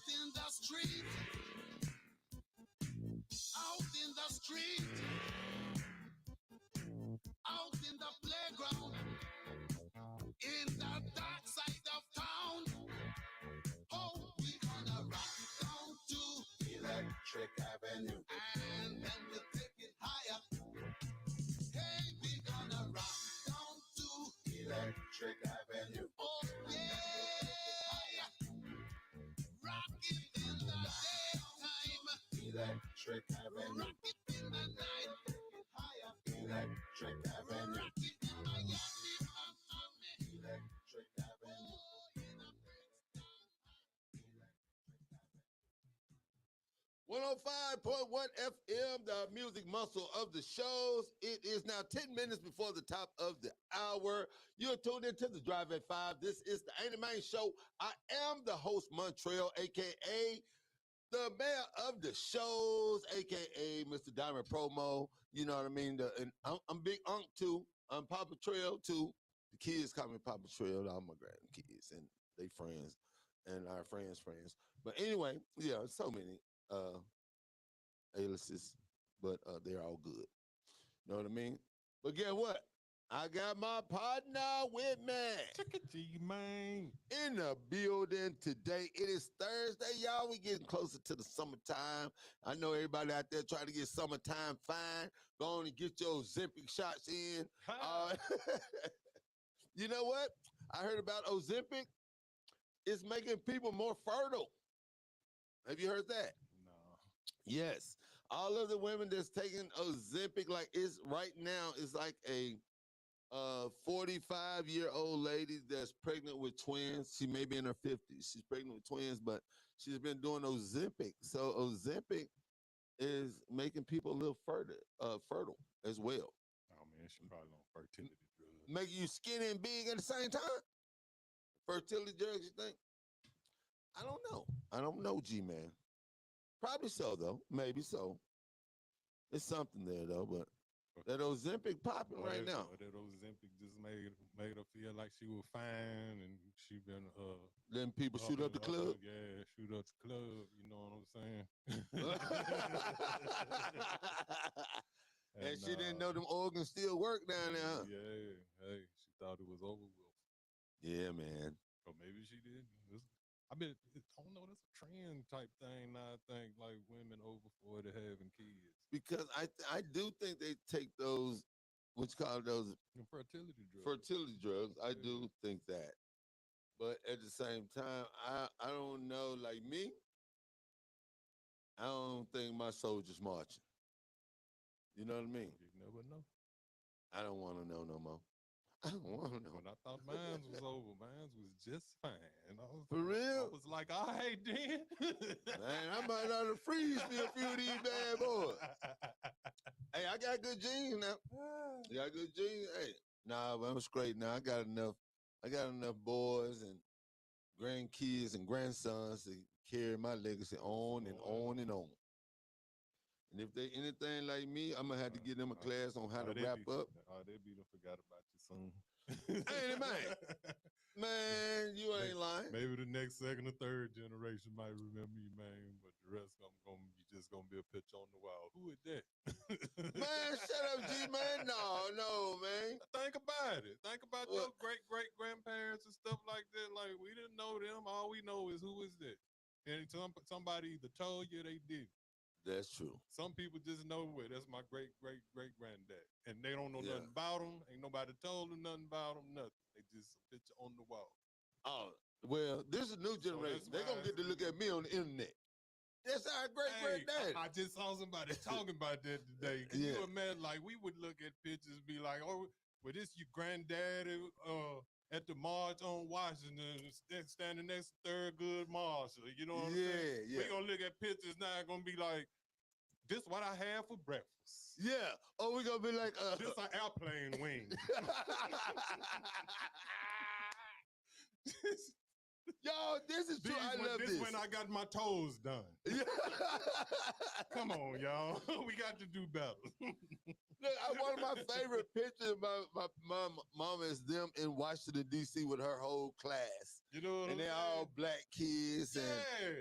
Speaker 4: in the street, out in the street, out in the playground, in the dark side of town. Oh, we gonna rock down to
Speaker 1: Electric Avenue.
Speaker 4: and then we'll take it higher. Hey, we gonna rock down to
Speaker 1: Electric Avenue.
Speaker 4: oh yeah, rock it in the daytime,
Speaker 1: Electric Avenue.
Speaker 4: rock it in the night, take it higher.
Speaker 1: Electric Avenue.
Speaker 4: Rock it in Miami, Miami.
Speaker 1: Electric Avenue.
Speaker 4: Oh, in a Brixton.
Speaker 1: 105.1 FM, the music muscle of the shows. It is now 10 minutes before the top of the hour. You're tuned into the Drive at 5. This is the Ain't It Man Show. I am the host, Montreal, a.k.a. the mayor of the shows, a.k.a. Mr. Diamond Promo. You know what I mean? And I'm Big Unc, too. I'm Papa Trail, too. The kids call me Papa Trail. All my grandkids and they friends and our friends' friends. But anyway, yeah, so many aliases, but they're all good. You know what I mean? But guess what? I got my partner with me
Speaker 2: Check it, G, man.
Speaker 1: in the building today. It is Thursday, y'all. We getting closer to the summertime. I know everybody out there trying to get summertime fine. Go on and get your Ozempic shots in. You know what? I heard about Ozempic. It's making people more fertile. Have you heard that?
Speaker 2: No.
Speaker 1: Yes. All of the women that's taking Ozempic, like it's right now, it's like a 45-year-old lady that's pregnant with twins. She may be in her 50s. She's pregnant with twins, but she's been doing Ozempic. So Ozempic is making people a little fertile as well.
Speaker 2: Oh, man, she probably on fertility drugs.
Speaker 1: Making you skinny and big at the same time. Fertility drugs, you think? I don't know, G-Man. Probably so, though. Maybe so. It's something there, though, but that Ozempic popping right now.
Speaker 2: Or that Ozempic just made her feel like she was fine, and she been
Speaker 1: Then people shoot up the club.
Speaker 2: Yeah, shoot up the club. You know what I'm saying?
Speaker 1: And she didn't know them organs still work down there.
Speaker 2: Yeah, hey, she thought it was over with.
Speaker 1: Yeah, man.
Speaker 2: Or maybe she didn't. I mean, I don't know. That's a trend type thing now. I think like women over 40 having kids.
Speaker 1: Because I do think they take those what you call those
Speaker 2: And fertility drugs.
Speaker 1: fertility drugs. I
Speaker 2: Yeah.
Speaker 1: do think that, but at the same time, I don't know. Like me, I don't think my soldier's marching. You know what I mean?
Speaker 2: You never know.
Speaker 1: I don't want to know no more. I don't want to know.
Speaker 2: When I thought mine was over, mine was just fine. And
Speaker 1: For
Speaker 2: I
Speaker 1: real?
Speaker 2: was like, all right, then.
Speaker 1: Man, I might have to freeze me a few of these bad boys. Hey, I got good genes now. You got good genes. Hey, nah, but I'm straight now. I got enough. I got enough boys and grandkids and grandsons to carry my legacy on and on and on. And if they anything like me, I'm gonna have to give them a class on how to wrap up.
Speaker 2: They be done forgot about you soon.
Speaker 1: Ain't it, man? Man, you ain't lying.
Speaker 2: Maybe the next second or third generation might remember you, man, but the rest of them gonna be just gonna be a picture on the wall. Who is that?
Speaker 1: Man, shut up, G man. No, man.
Speaker 2: Think about it. Think about
Speaker 1: What?
Speaker 2: your great grandparents and stuff like that. Like we didn't know them. All we know is who is that. And somebody either told you they did.
Speaker 1: That's true.
Speaker 2: Some people just know well, that's my great granddad, and they don't know
Speaker 1: Yeah.
Speaker 2: nothing about them. Ain't nobody told them nothing about them. Nothing. They just a picture on the wall.
Speaker 1: Oh, well, this is a new generation. They're
Speaker 2: why
Speaker 1: gonna get to look at me on the internet. That's our great granddaddy.
Speaker 2: I just saw somebody talking about that today. Can
Speaker 1: Yeah.
Speaker 2: you imagine? Like we would look at pictures, and be like, "Oh, well, this your granddaddy at the march on Washington, standing next to Thurgood Marshall." You know what I'm saying?
Speaker 1: Yeah.
Speaker 2: We gonna look at pictures now. Gonna be like, "This what I had for breakfast."
Speaker 1: Yeah. Oh, we gonna be like,
Speaker 2: This an airplane wing.
Speaker 1: Yo, this is true. I love this.
Speaker 2: When I got my toes done.
Speaker 1: Yeah.
Speaker 2: Come on, y'all. We got to do better.
Speaker 1: Look, one of my favorite pictures of my mom is them in Washington, D.C. with her whole class.
Speaker 2: You know what
Speaker 1: and
Speaker 2: I'm
Speaker 1: they're
Speaker 2: saying?
Speaker 1: all black kids and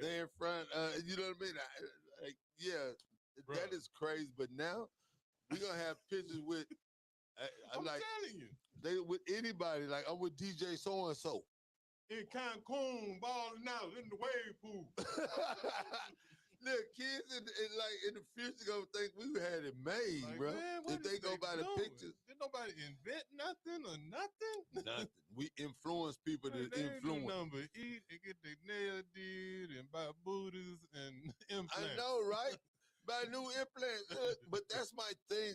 Speaker 1: they're in front. You know what I mean? That is crazy. But now we're going to have pictures with,
Speaker 2: I'm
Speaker 1: like,
Speaker 2: telling you.
Speaker 1: They with anybody. Like, I'm with DJ so-and-so.
Speaker 2: In Cancun, balling out in the wave pool.
Speaker 1: Look, kids in the future gonna think we had it made,
Speaker 2: Like,
Speaker 1: bro.
Speaker 2: man,
Speaker 1: if they go by the pictures.
Speaker 2: Did nobody invent nothing or nothing?
Speaker 1: Nothing. We influence people to influence.
Speaker 2: Number eat and get their nail did and buy booties and implants.
Speaker 1: I know, right? Buy new implants. But that's my thing.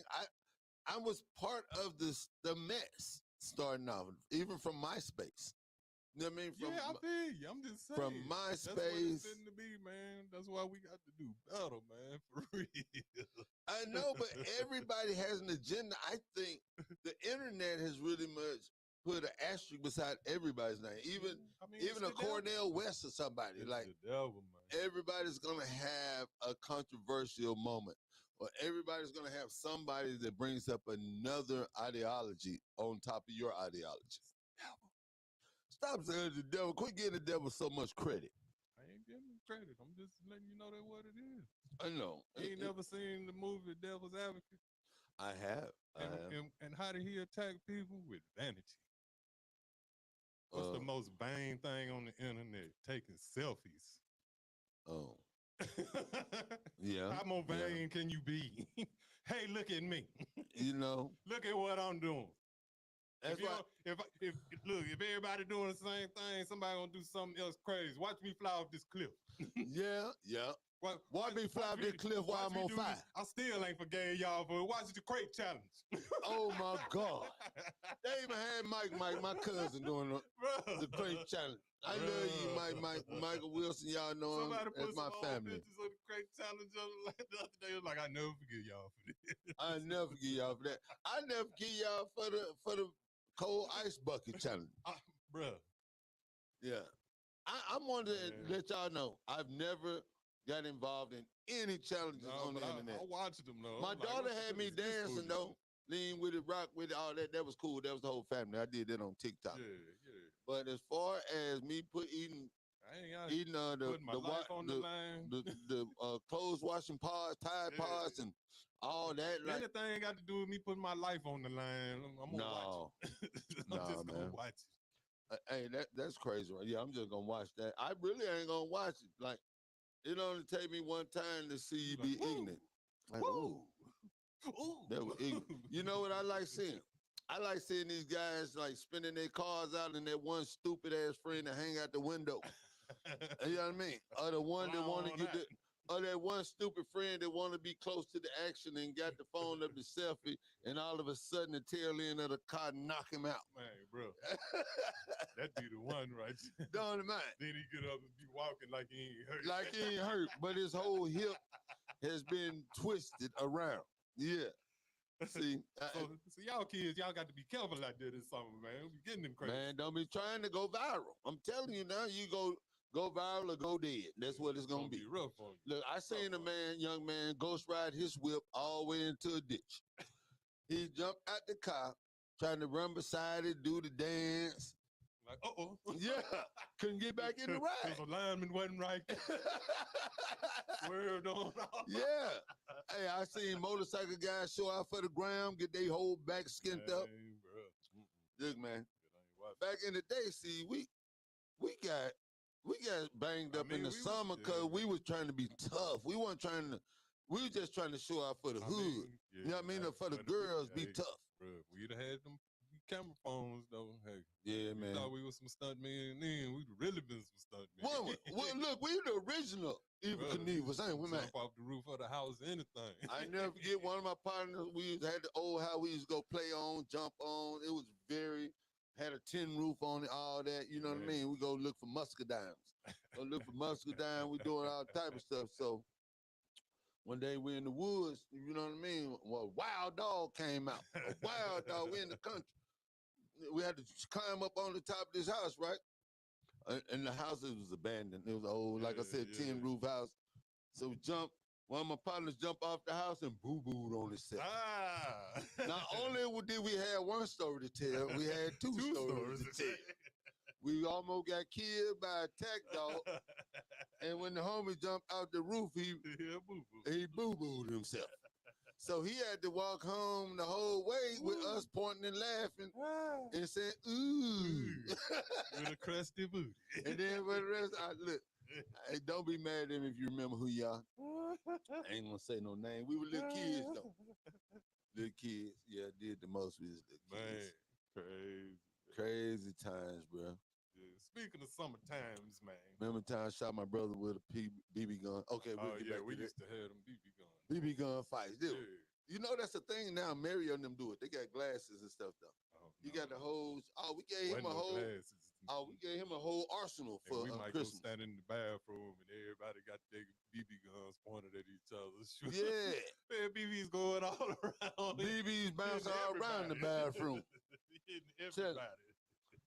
Speaker 1: I was part of the mess starting off, even from MySpace. You know what I mean?
Speaker 2: I feel you. I'm just saying.
Speaker 1: From MySpace.
Speaker 2: That's what it's fitting to be, man. That's why we got to do better, man. For real.
Speaker 1: I know, but everybody has an agenda. I think the internet has really much put an asterisk beside everybody's name. Even a Cornel West or somebody.
Speaker 2: It's
Speaker 1: like
Speaker 2: the devil, man.
Speaker 1: Everybody's gonna have a controversial moment. Or everybody's gonna have somebody that brings up another ideology on top of your ideology. Stop saying the devil. Quit giving the devil so much credit.
Speaker 2: I ain't giving him credit. I'm just letting you know that what it is.
Speaker 1: I know.
Speaker 2: You ain't never seen the movie Devil's Advocate?
Speaker 1: I have.
Speaker 2: And how did he attack people? With vanity. What's the most vain thing on the internet? Taking selfies.
Speaker 1: Oh. Yeah.
Speaker 2: How more vain can you be? Hey, look at me.
Speaker 1: You know.
Speaker 2: Look at what I'm doing.
Speaker 1: That's
Speaker 2: if everybody doing the same thing, somebody gonna do something else crazy. Watch me fly off this cliff.
Speaker 1: Yeah. Watch me fly off this cliff while I'm on fire.
Speaker 2: I still ain't forgave y'all for it. Watch the crate challenge.
Speaker 1: Oh my God. They even had Mike, my cousin, doing the crate challenge. I love you, Michael Wilson. Y'all know him as my family.
Speaker 2: Pictures of the crate challenge the other day. I was like, I never forgive y'all for this.
Speaker 1: I never forgive y'all for that. I never forgive y'all for the cold ice bucket challenge.
Speaker 2: Bruh.
Speaker 1: Yeah. I wanted to let y'all know I've never got involved in any challenges on the internet.
Speaker 2: I watched them though.
Speaker 1: My daughter had me dancing though. Lean with it, rock with it, all that. That was cool. That was the whole family. I did that on TikTok.
Speaker 2: Yeah.
Speaker 1: But as far as me eating the clothes washing pods, Tide pods, and all that. Like,
Speaker 2: anything got to do with me putting my life on the line, I'm gonna watch it. I'm just gonna watch it.
Speaker 1: Hey, that's crazy, right? Yeah, I'm just gonna watch that. I really ain't gonna watch it. Like, it only take me one time to see you be ignorant. Like, ooh. That was you know what I like seeing? I like seeing these guys like spinning their cars out and that one stupid ass friend that hang out the window. You know what I mean? Or the one that want to get the, or that one stupid friend that want to be close to the action and got the phone up the selfie, and all of a sudden the tail end of the car knock him out.
Speaker 2: Man, bro. That'd be the one, right?
Speaker 1: Don't mind.
Speaker 2: Then he get up and be walking like he ain't hurt.
Speaker 1: Like he ain't hurt, but his whole hip has been twisted around. Yeah. See,
Speaker 2: so y'all kids, y'all got to be careful out there this summer, man. We getting them crazy.
Speaker 1: Man, don't be trying to go viral. I'm telling you now, you go viral or go dead. That's what it's gonna be.
Speaker 2: Rough on you.
Speaker 1: Look, I seen a young man, ghost ride his whip all the way into a ditch. He jumped out the car, trying to run beside it, do the dance.
Speaker 2: Like, uh-oh.
Speaker 1: Yeah, couldn't get back in the ride.
Speaker 2: Because the lineman wasn't right. Swerved on.
Speaker 1: Yeah. Hey, I seen motorcycle guys show out for the ground, get their whole back skint up. Look, man, back in the day, see, we got banged up in the summer because we was trying to be tough. We weren't trying to. We were just trying to show out for the hood. You know what I mean? For the girls, be tough.
Speaker 2: Bro, we'd have had them camera phones, though. Hey,
Speaker 1: yeah, man.
Speaker 2: Thought we was some stunt men, and then we'd really been some stunt men.
Speaker 1: Well, look, we the original Evil Knievel's, ain't we, man?
Speaker 2: Jump off the roof of the house, anything.
Speaker 1: I never forget one of my partners. We had the old house we used to go play on, jump on. It was had a tin roof on it, all that. You know what I mean? We go look for muscadines. Go look for muscadine. We doing all type of stuff. So one day we in the woods. You know what I mean? Well, a wild dog came out. A wild dog. We in the country. We had to climb up on the top of this house, right? And the house was abandoned. It was old, like I said, tin roof house. So we jumped. One of my partners jumped off the house and boo-booed on himself. Not only did we have one story to tell, we had two stories to tell. We almost got killed by a attack dog. And when the homie jumped out the roof, he boo-booed himself. So he had to walk home the whole way with us pointing and laughing and saying, ooh.
Speaker 2: With a crusty booty.
Speaker 1: And then for the rest, look, hey, don't be mad at him if you remember who you are. I ain't gonna say no name. We were little kids, though. Little kids. Yeah, did the most with little kids.
Speaker 2: Man,
Speaker 1: crazy times, bro.
Speaker 2: Yeah. Speaking of summer times, man.
Speaker 1: Remember time I shot my brother with a BB gun? Okay,
Speaker 2: we used to have them BB guns.
Speaker 1: BB gun fights, dude. Yeah. You know that's the thing now. Mario and them do it. They got glasses and stuff though. You got the whole. We gave him a whole. Glasses. We gave him a whole arsenal for
Speaker 2: we might
Speaker 1: Christmas.
Speaker 2: Go stand in the bathroom and everybody got their BB guns pointed at each other.
Speaker 1: Yeah,
Speaker 2: man, BBs going all around.
Speaker 1: BBs bouncing all around the bathroom.
Speaker 2: Hitting everybody.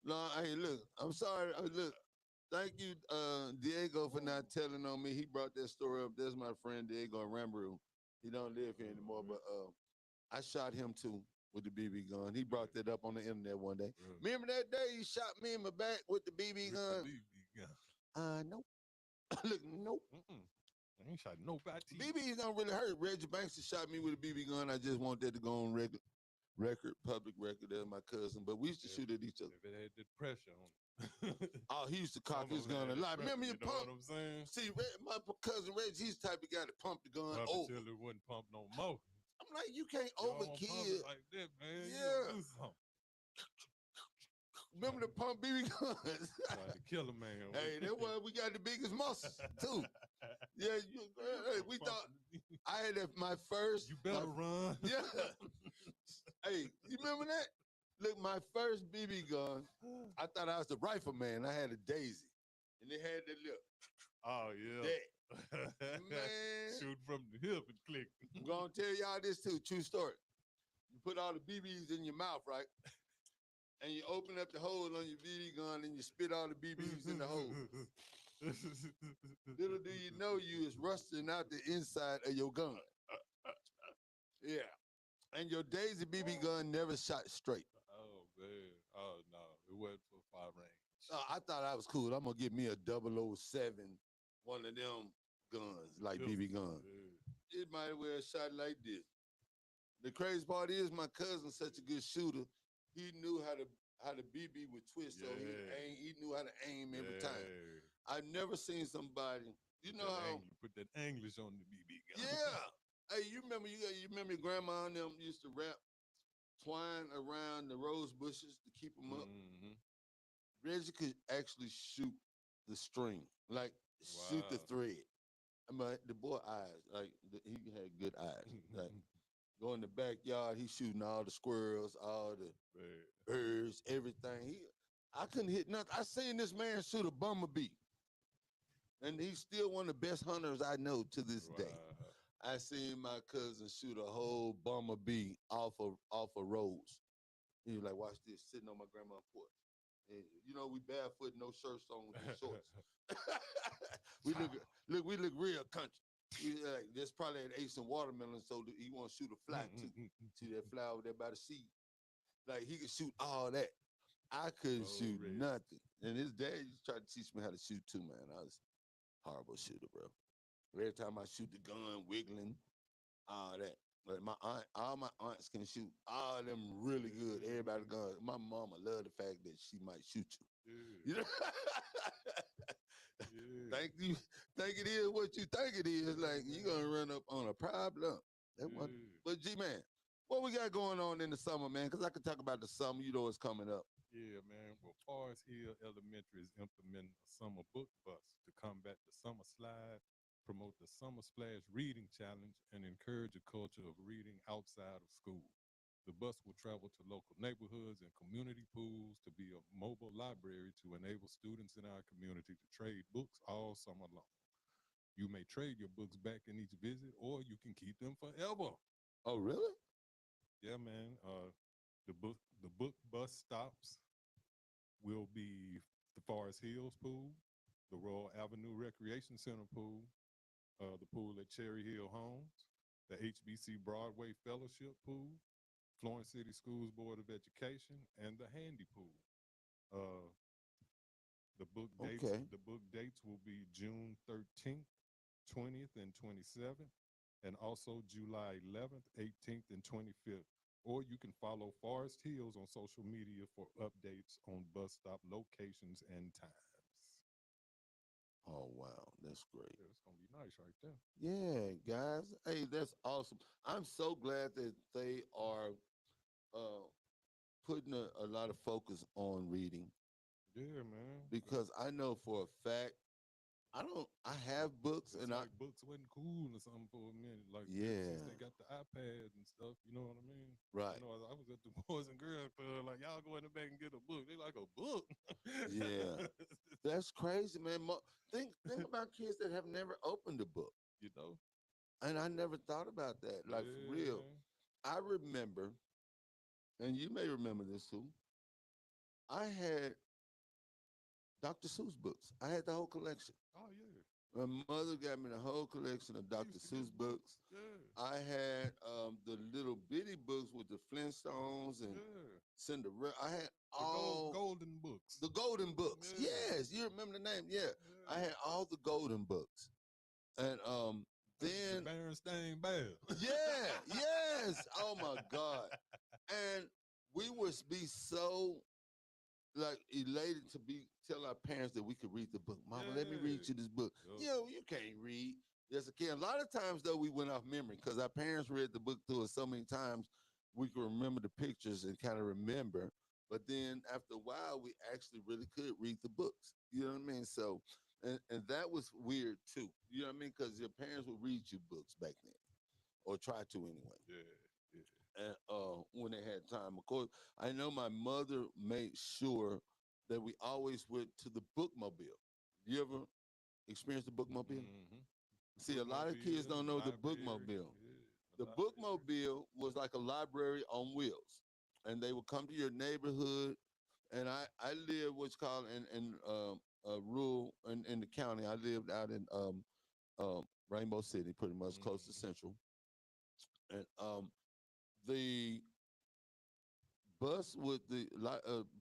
Speaker 1: No, hey, look. I'm sorry. Look, thank you, Diego, for not telling on me. He brought that story up. There's my friend Diego Rambo. He don't live here anymore, but I shot him too with the BB gun. He brought that up on the internet one day. Remember that day he shot me in my back with the BB gun? Nope. Look, nope.
Speaker 2: I ain't shot nobody.
Speaker 1: BBs don't really hurt. Reggie Banks shot me with a BB gun. I just want that to go on public record. That's my cousin. But we used to shoot at each other.
Speaker 2: If it had the pressure on it.
Speaker 1: He used to cock his gun a lot. Remember your pump?
Speaker 2: What I'm saying?
Speaker 1: See, my cousin Reggie, he's the type of guy to pump the gun over.
Speaker 2: Until it wouldn't pump no more.
Speaker 1: I'm like, you can't overkill.
Speaker 2: Like that, man.
Speaker 1: Yeah. Remember the pump BB guns?
Speaker 2: Like the killer man.
Speaker 1: Hey, that's why we got the biggest muscles too. Yeah, we thought I had my first.
Speaker 2: You better run.
Speaker 1: Yeah. Hey, you remember that? Look, my first BB gun, I thought I was the rifleman. I had a Daisy, and they had that look.
Speaker 2: Oh yeah.
Speaker 1: That. Man,
Speaker 2: shoot from the hip and click.
Speaker 1: I'm gonna tell y'all this too. True story. You put all the BBs in your mouth, right? And you open up the hole on your BB gun and you spit all the BBs in the hole. Little do you know you is rusting out the inside of your gun. Yeah. And your Daisy BB gun never shot straight.
Speaker 2: Oh, man. Oh, no. It wasn't for far range.
Speaker 1: I thought I was cool. I'm going to get me a 007, one of them guns, like BB guns. Yeah. It might well shot like this. The crazy part is my cousin's such a good shooter. He knew how the BB would twist, so he knew how to aim every time. I've never seen somebody, you know how
Speaker 2: you put that English on the BB gun.
Speaker 1: Yeah. Hey, you remember you remember your grandma and them used to wrap twine around the rose bushes to keep them up.
Speaker 2: Mm-hmm.
Speaker 1: Reggie could actually shoot the string, like shoot the
Speaker 2: Wow.
Speaker 1: thread. I mean, the boy eyes, like he had good eyes. Like go in the backyard, he shooting all the squirrels, all the
Speaker 2: Man.
Speaker 1: birds, everything. I couldn't hit nothing. I seen this man shoot a bumblebee, and he's still one of the best hunters I know to this day.
Speaker 2: Wow.
Speaker 1: I seen my cousin shoot a whole bumblebee off a rose. He was like, watch this, sitting on my grandma's porch. And you know, we barefoot, no shirts on with the shorts. we look real country. We like there's probably an ace in watermelon, so he want to shoot a fly too. See that fly over there by the sea? Like he could shoot all that. I couldn't shoot
Speaker 2: Already.
Speaker 1: nothing. And his dad used to try to teach me how to shoot too, man. I was a horrible shooter, bro. Every time I shoot the gun, wiggling, all that. But my aunt, all my aunts can shoot. All of them really good. Everybody gun. My mama loved the fact that she might shoot you. You know?
Speaker 2: Yeah.
Speaker 1: Think it is what you think it is. Like you gonna run up on a problem. But G man, what we got going on in the summer, man? Because I could talk about the summer. You know it's coming up.
Speaker 2: Yeah, man. Well, Forest Hill Elementary is implementing a summer book bus to combat the summer slide, promote the summer splash reading challenge, and encourage a culture of reading outside of school. The bus will travel to local neighborhoods and community pools to be a mobile library to enable students in our community to trade books all summer long. You may trade your books back in each visit, or you can keep them forever.
Speaker 1: Oh, really?
Speaker 2: Yeah, man. The book bus stops will be the Forest Hills Pool, the Royal Avenue Recreation Center Pool, the pool at Cherry Hill Homes, the HBC Broadway Fellowship Pool, Florence City Schools Board of Education, and the Handy Pool. Uh,
Speaker 1: Okay.
Speaker 2: the book dates will be June 13th, 20th, and 27th, and also July 11th, 18th, and 25th. Or you can follow Forest Hills on social media for updates on bus stop locations and times.
Speaker 1: Oh wow, that's great.
Speaker 2: Yeah, it's gonna be nice right there.
Speaker 1: Yeah, guys. Hey, that's awesome. I'm so glad that they are uh, putting a lot of focus on reading
Speaker 2: Yeah, man.
Speaker 1: because I know for a fact I have books
Speaker 2: It's
Speaker 1: and I
Speaker 2: like books wasn't cool or something for a minute. Like since
Speaker 1: yeah
Speaker 2: they got the iPads and stuff, you know what I mean?
Speaker 1: right
Speaker 2: I was at the Boys and Girls Club, like y'all go in the back and get a book. They like a book.
Speaker 1: yeah that's crazy, man. Think about kids that have never opened a book,
Speaker 2: you know?
Speaker 1: and I never thought about that. Like for
Speaker 2: Yeah,
Speaker 1: real,
Speaker 2: man.
Speaker 1: I remember, and you may remember this too. I had Dr. Seuss books. I had the whole collection.
Speaker 2: Oh yeah.
Speaker 1: My mother got me the whole collection of
Speaker 2: We
Speaker 1: Dr.
Speaker 2: used to get
Speaker 1: Seuss books.
Speaker 2: Yeah.
Speaker 1: I had the little bitty books with the Flintstones and
Speaker 2: Yeah.
Speaker 1: Cinderella. I had
Speaker 2: The
Speaker 1: all
Speaker 2: golden books.
Speaker 1: the golden books.
Speaker 2: Yeah.
Speaker 1: Yes, you remember the name? Yeah, I
Speaker 2: Yeah.
Speaker 1: had all the golden books, and
Speaker 2: The
Speaker 1: then
Speaker 2: Berenstain Bears.
Speaker 1: yeah, yes. Oh my God! And we would be so like elated to be tell our parents that we could read the book. Mama, let me read
Speaker 2: Yeah.
Speaker 1: you this book.
Speaker 2: Yup.
Speaker 1: Yo, you can't read. Yes, I can. A lot of times though, we went off memory because our parents read the book to us so many times we could remember the pictures and kind of remember. But then after a while, we actually really could read the books. You know what I mean? So, and that was weird too. You know what I mean? Because your parents would read you books back then, or try to anyway.
Speaker 2: Yeah. Yeah.
Speaker 1: And when they had time. Of course, I know my mother made sure that we always went to the bookmobile. You ever experienced the bookmobile?
Speaker 2: Mm-hmm.
Speaker 1: See, a lot of kids don't know the bookmobile. The bookmobile was like a library on wheels, and they would come to your neighborhood. And I lived what's called in rural in the county. I lived out in Rainbow City, pretty much close to Central, and the bus would the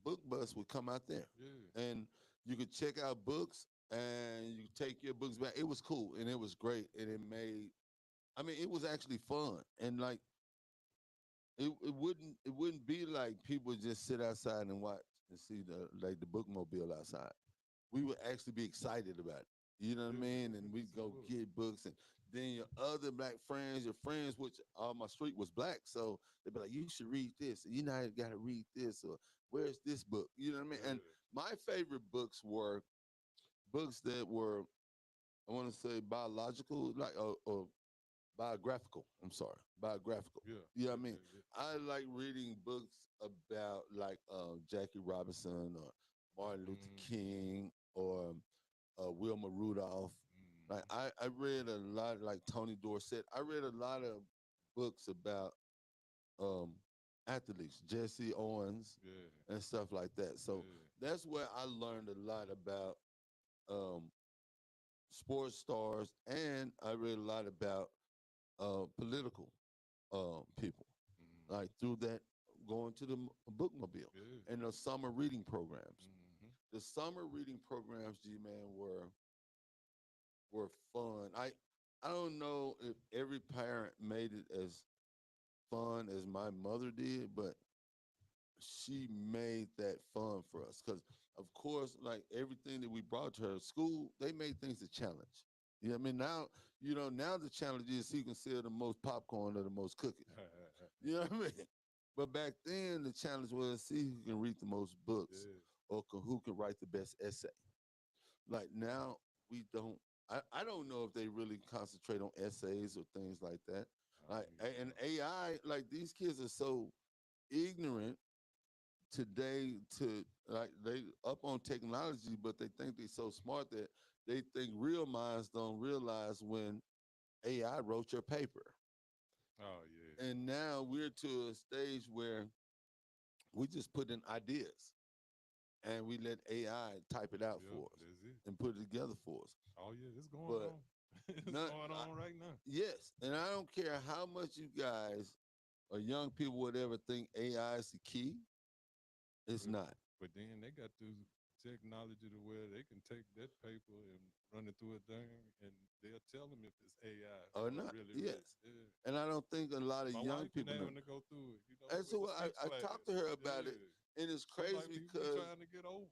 Speaker 1: book bus would come out there,
Speaker 2: Yeah.
Speaker 1: and you could check out books and you take your books back. It was cool and it was great and it made. I mean, it was actually fun and like it wouldn't be like people just sit outside and watch and see the bookmobile outside. We would actually be excited about it. You know what I
Speaker 2: Yeah,
Speaker 1: mean?
Speaker 2: we
Speaker 1: And
Speaker 2: went to
Speaker 1: we'd
Speaker 2: see
Speaker 1: go
Speaker 2: books.
Speaker 1: get books and Then your other black friends, your friends, which all my street was black, so they'd be like, "You should read this. You know, you got to read this, or where's this book?" You know what I mean?
Speaker 2: Yeah.
Speaker 1: And my favorite books were books that were, I want to say, biological, like or biographical. I'm sorry, biographical.
Speaker 2: Yeah.
Speaker 1: You know
Speaker 2: Yeah.
Speaker 1: what I mean?
Speaker 2: Yeah.
Speaker 1: I like reading books about like Jackie Robinson or Martin Luther
Speaker 2: Mm,
Speaker 1: King or Wilma Rudolph. Like
Speaker 2: mm,
Speaker 1: I read a lot, like Tony Dorsett. I read a lot of books about um, athletes, Jesse Owens
Speaker 2: yeah.
Speaker 1: and stuff like that. So
Speaker 2: Yeah.
Speaker 1: that's where I learned a lot about um, sports stars, and I read a lot about political people,
Speaker 2: Mm,
Speaker 1: like through that going to the bookmobile
Speaker 2: yeah.
Speaker 1: and the summer reading programs.
Speaker 2: Mm-hmm.
Speaker 1: The summer reading programs, G man, were fun. I don't know if every parent made it as fun as my mother did, but she made that fun for us. Because of course, like everything that we brought to her school, they made things a challenge. You know what I mean? Now the challenge is who can sell the most popcorn or the most cookies. You know what I mean? But back then, the challenge was see who can read the most books
Speaker 2: yeah.
Speaker 1: or who can write the best essay. Like now, we don't. I don't know if they really concentrate on essays or things like that.
Speaker 2: I don't even
Speaker 1: And
Speaker 2: know.
Speaker 1: AI, like these kids are so ignorant today to like they up on technology, but they think they're so smart that they think real minds don't realize when AI wrote your paper.
Speaker 2: Oh yeah.
Speaker 1: And now we're to a stage where we just put in ideas and we let AI type it out
Speaker 2: Yep.
Speaker 1: for us
Speaker 2: That's it.
Speaker 1: and put it together for us.
Speaker 2: Oh yeah. It's going
Speaker 1: But
Speaker 2: on. It's
Speaker 1: not,
Speaker 2: going on right now.
Speaker 1: yes, and I don't care how much you guys or young people, whatever, think AI is the key. It's
Speaker 2: But
Speaker 1: not.
Speaker 2: but then they got this technology to where they can take that paper and run it through a thing, and they'll tell them if it's AI
Speaker 1: Or
Speaker 2: or
Speaker 1: not.
Speaker 2: really
Speaker 1: Yes.
Speaker 2: real. Yeah.
Speaker 1: And I don't think a lot of
Speaker 2: My
Speaker 1: young
Speaker 2: wife been
Speaker 1: people know.
Speaker 2: having to go through it,
Speaker 1: And
Speaker 2: with
Speaker 1: so
Speaker 2: the
Speaker 1: I,
Speaker 2: 6
Speaker 1: I
Speaker 2: class.
Speaker 1: talked to her about it,
Speaker 2: Yeah.
Speaker 1: and it's
Speaker 2: She
Speaker 1: crazy
Speaker 2: like we
Speaker 1: because,
Speaker 2: trying to get over.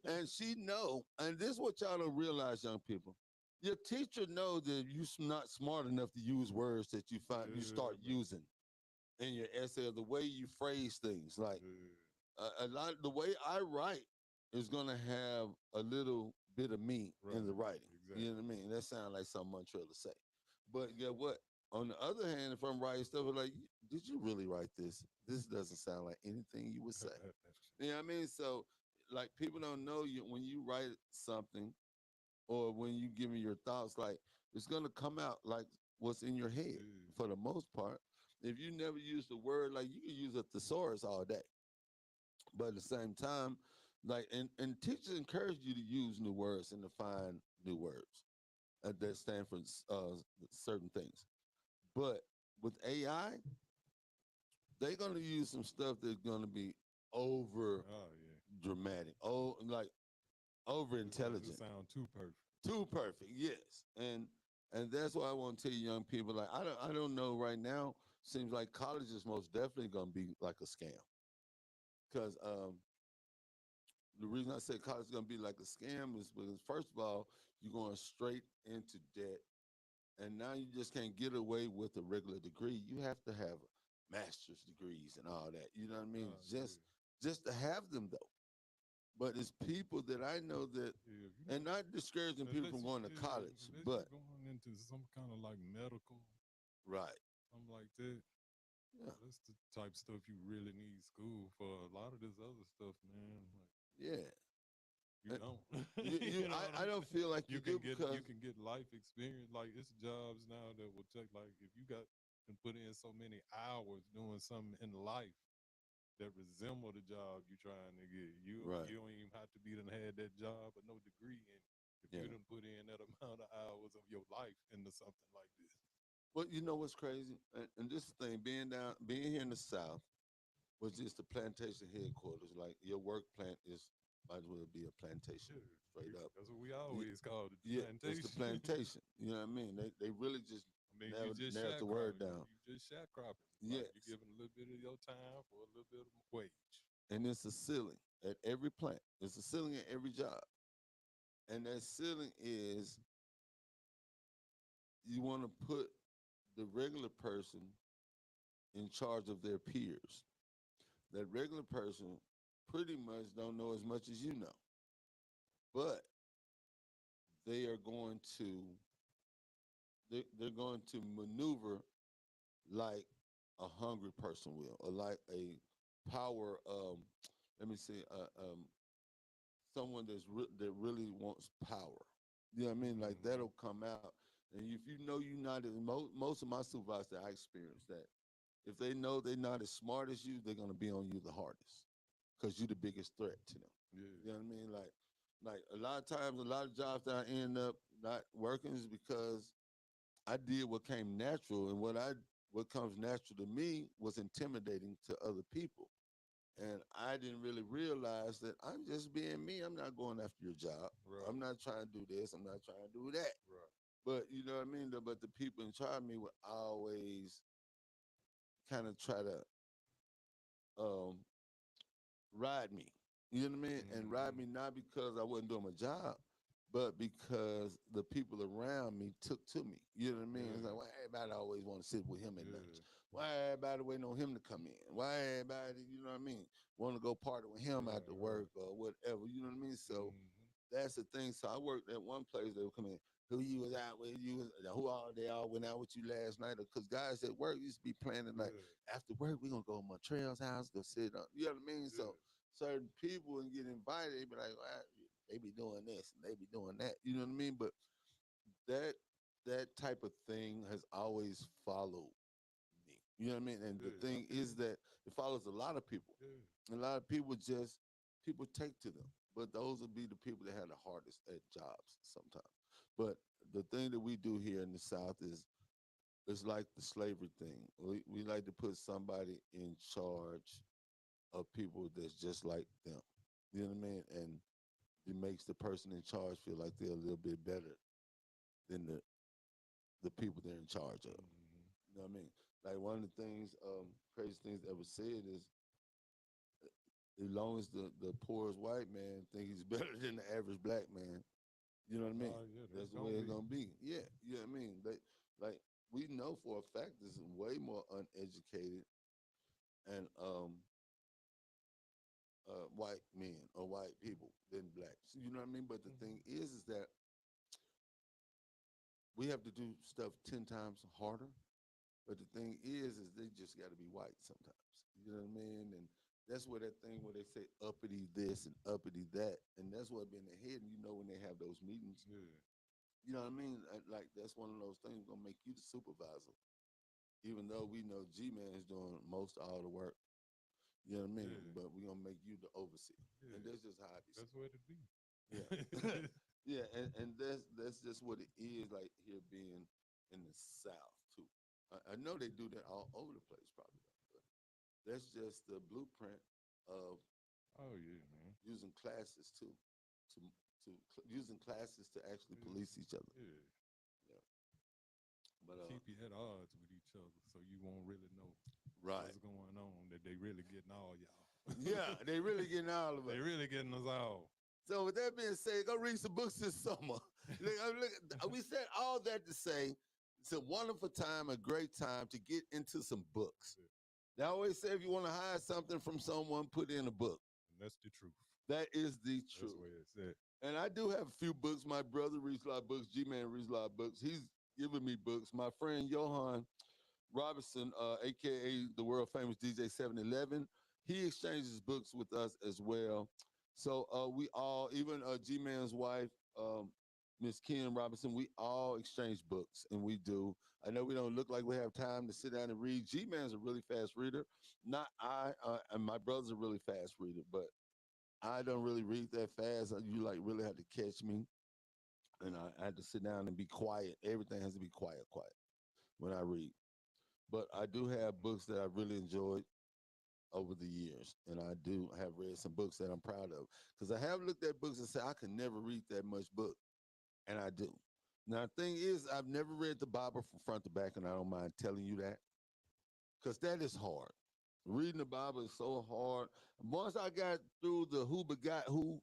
Speaker 1: and she know, and this is what y'all don't realize, young people. Your teacher knows that you're not smart enough to use words that you
Speaker 2: Yeah,
Speaker 1: start
Speaker 2: man.
Speaker 1: using in your essay or the way you phrase things. Like
Speaker 2: Yeah.
Speaker 1: a lot, the way I write is gonna have a little bit of me in the
Speaker 2: Right.
Speaker 1: writing. You know
Speaker 2: Exactly.
Speaker 1: what I mean? That sounds like something Montreal to say. But get what? On the other hand, if I'm writing stuff like, did you really write this? This doesn't sound like anything you would say. You know what I mean? So, like, people don't know you when you write something or when you give me your thoughts, like, it's gonna come out like what's in your head
Speaker 2: Yeah.
Speaker 1: for the most part. If you never use the word, like you can use a thesaurus all day, but at the same time, like and teachers encourage you to use new words and to find new words that stand for certain things. But with AI, they're gonna use some stuff that's gonna be over
Speaker 2: Oh yeah.
Speaker 1: dramatic, oh like over
Speaker 2: It
Speaker 1: intelligent,
Speaker 2: sound too perfect.
Speaker 1: too perfect. Yes, and that's why I want to tell you, young people, like I don't know right now. Seems like college is most definitely gonna be like a scam because the reason I say college is gonna be like a scam is because first of all, you're going straight into debt, and now you just can't get away with a regular degree. You have to have master's degrees and all that. You know what I mean?
Speaker 2: Oh yeah.
Speaker 1: Just to have them though. But it's people that I know that,
Speaker 2: Yeah.
Speaker 1: and not discouraging people from going to college,
Speaker 2: Unless
Speaker 1: but
Speaker 2: you're going into some kind of like medical,
Speaker 1: right,
Speaker 2: something like that.
Speaker 1: yeah,
Speaker 2: That's the type stuff you really need school for. A lot of this other stuff, man, like
Speaker 1: yeah.
Speaker 2: you
Speaker 1: And
Speaker 2: don't.
Speaker 1: you
Speaker 2: You know what
Speaker 1: I
Speaker 2: I'm
Speaker 1: don't
Speaker 2: saying?
Speaker 1: feel like you do
Speaker 2: You
Speaker 1: because
Speaker 2: can get life experience. Like it's jobs now that will take like if you got and put in so many hours doing something in life that resemble the job you trying to get.
Speaker 1: right,
Speaker 2: You don't even have to be done had that job but no degree in. If
Speaker 1: yeah.
Speaker 2: you done put in that amount of hours of your life into something like this.
Speaker 1: But you know what's crazy? And this thing being here in the South, which is the plantation headquarters. Like your work plant is might as well be a plantation,
Speaker 2: Yeah,
Speaker 1: straight up.
Speaker 2: that's what we
Speaker 1: Y-
Speaker 2: always called it, the
Speaker 1: Yeah, it's the
Speaker 2: plantation.
Speaker 1: plantation. You know what I mean? They really just
Speaker 2: I mean, you just
Speaker 1: narrowed the word
Speaker 2: sharecropping.
Speaker 1: down.
Speaker 2: You just sharecropping. Like you
Speaker 1: Yes,
Speaker 2: giving a little bit of your time for a little bit of wage.
Speaker 1: and it's a ceiling at every plant. It's a ceiling at every job, and that ceiling is you want to put the regular person in charge of their peers. That regular person pretty much don't know as much as you know, but they are going to they're going to maneuver like a hungry person will, or like a power. Let me see, someone that really wants power. You know what I mean? Like that'll come out, and if you know you're not most of my supervisors that I experienced that if they know they're not as smart as you, they're gonna be on you the hardest because you're the biggest threat to them.
Speaker 2: Yeah.
Speaker 1: You know what I mean? Like a lot of times, a lot of jobs that I end up not working is because I did what came natural, and what comes natural to me was intimidating to other people. And I didn't really realize that I'm just being me. I'm not going after your job.
Speaker 2: Right.
Speaker 1: I'm not trying to do this. I'm not trying to do that.
Speaker 2: Right.
Speaker 1: But you know what I mean? But the people in charge of me would always kind of try to um, ride me. You know what I mean? And ride me not because I wasn't doing my job, but because the people around me took to me. You know what I mean? It's like, why everybody always want to sit with him at lunch? Why everybody waiting on him to come in? Why everybody, you know what I mean, want to go party with him after work or whatever? You know what I mean? So that's the thing. So I worked at one place. They would come in. Who you was out with? Who all they all went out with you last night? Because guys at work used to be planning like after work we gonna go to Montreal's house, go sit on. You know what I mean? So certain people and get invited, they be like, well, they be doing this and they be doing that. You know what I mean? But that that type of thing has always followed me. You know what I mean? And the thing is that it follows a lot of people. A lot of people just people take to them. But those will be the people that have the hardest at jobs sometimes. But the thing that we do here in the South is it's like the slavery thing. We like to put somebody in charge of people that's just like them. You know what I mean? And it makes the person in charge feel like they're a little bit better than the people they're in charge of. You know what I mean? Like one of the things, crazy things ever said is, as long as the poorest white man think he's better than the average black man, you know what I mean? That's the way it's gonna be. Yeah, you know what I mean? Like we know for a fact there's way more uneducated and white men or white people than blacks. You know what I mean? But the thing is that we have to do stuff 10 times harder. But the thing is they just got to be white sometimes. You know what I mean? And that's where that thing where they say uppity this and uppity that, and that's what been ahead. And you know when they have those meetings, you know what I mean? Like that's one of those things gonna make you the supervisor, even though we know G Man is doing most all the work. You know what I mean? But we're gonna make you the overseer, and that's just how I be.
Speaker 2: That's what it be.
Speaker 1: Yeah, yeah, and that's just what it is like here being in the South too. I know they do that all over the place, probably, but that's just the blueprint of
Speaker 2: Oh yeah, man.
Speaker 1: using classes too, using classes to actually police each other.
Speaker 2: Yeah.
Speaker 1: Yeah, but
Speaker 2: Keep you at odds with each other, so you won't really know
Speaker 1: right,
Speaker 2: what's going on. That they really getting all y'all.
Speaker 1: yeah, they really getting all of us.
Speaker 2: They really getting us all.
Speaker 1: So with that being said, go read some books this summer. We said all that to say it's a wonderful time, a great time to get into some books. They always say if you want to hide something from someone, put in a book.
Speaker 2: And that's the truth.
Speaker 1: That is the truth.
Speaker 2: That's where it's at.
Speaker 1: And I do have a few books. My brother reads a lot of books. G-Man reads a lot of books. He's giving me books. My friend Johan Robinson, a.k.a. the world famous DJ 711, he exchanges books with us as well. So we all, even G-Man's wife, Miss Ken Robinson, we all exchange books, and we do. I know we don't look like we have time to sit down and read. G-Man's a really fast reader. Not I, and my brother's a really fast reader, but I don't really read that fast. You like really have to catch me, and I had to sit down and be quiet. Everything has to be quiet when I read. But I do have books that I really enjoyed over the years, and I do have read some books that I'm proud of because I have looked at books and said I can never read that much book, and I do. Now the thing is, I've never read the Bible from front to back, and I don't mind telling you that because that is hard. Reading the Bible is so hard. Once I got through the who begot who,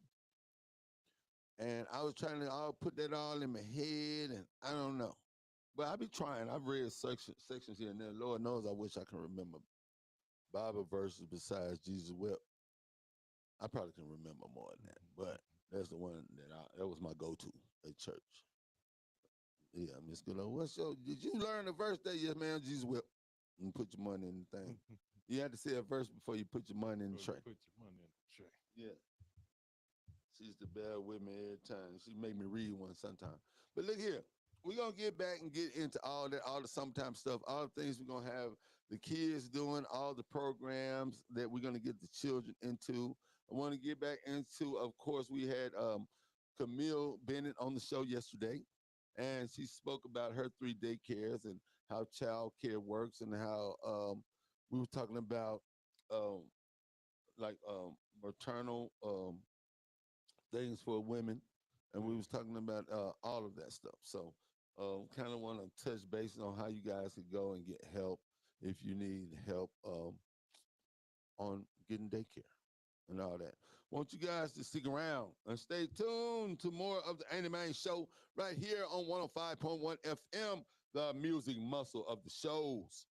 Speaker 1: and I was trying to all put that all in my head, and I don't know. But I be trying. I've read sections here and there. Lord knows I wish I can remember Bible verses besides Jesus wept. I probably can remember more than that, but that's the one that was my go-to at church. Yeah, Miss Good. Did you learn the verse that? Yes, man, Jesus wept. And put your money in the thing. You had to say a verse before you put your money in the tray.
Speaker 2: Put your money in the tray.
Speaker 1: Yeah. She used to bear with me every time. She made me read one sometime. But look here, we're gonna get back and get into all that, all the summertime stuff, all the things we're gonna have the kids doing, all the programs that we're gonna get the children into. I want to get back into, of course, we had Camille Bennett on the show yesterday, and she spoke about her 3 daycares and how child care works and how we were talking about um, like maternal things for women, and we was talking about all of that stuff. So, kind of want to touch base on how you guys could go and get help if you need help on getting daycare and all that. Want you guys to stick around and stay tuned to more of the Andy Man Show right here on 105.1 FM, the music muscle of the shows.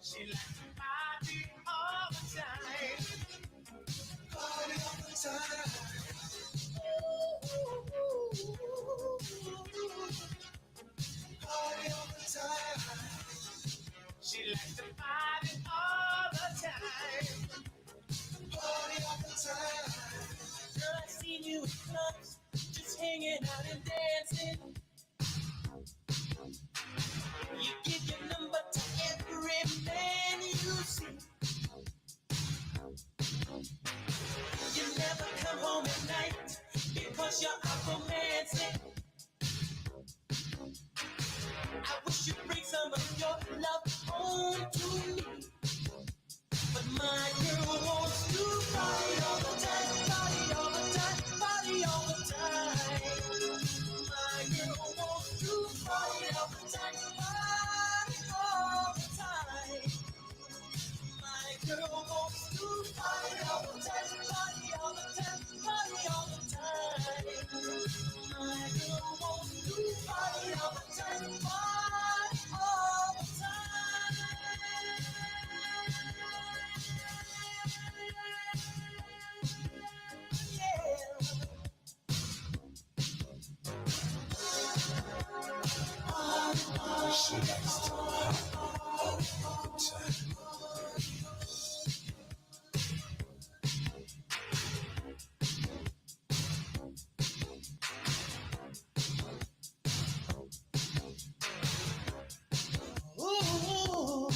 Speaker 3: She likes to party all the time. Party all the time. Party all the time. She likes to party all the time. Party all the time. Girl, I seen you in clubs, just hanging out and dancing. You give your number to every man you see. You never come home at night because you're out romancing. I wish you'd bring some of your love home to me. But my girl wants to party all the time, party all the time, party all the time. My girl wants to party all the time, party all the time. My girl wants to party all the time, party all the time, party all the time. My girl wants to party all the time, party all the time. She likes to party all the time. Ooh.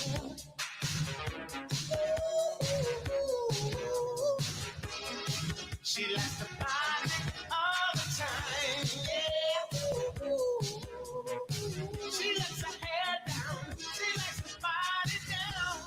Speaker 3: She likes to party all the time, yeah. She lets her hair down, she likes to party down.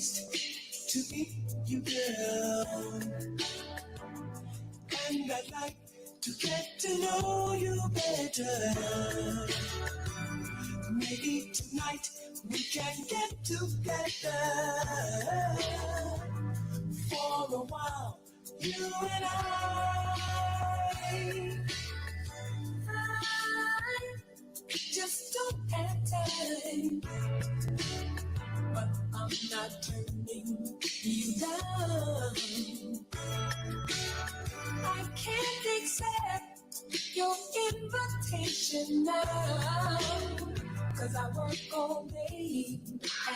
Speaker 2: taste to meet you, girl. And I'd like to get to know you better. Maybe tonight we can get together for a while, you and I just don't have time, but I'm not turning you down. I can't accept your invitation now, 'cause I work all day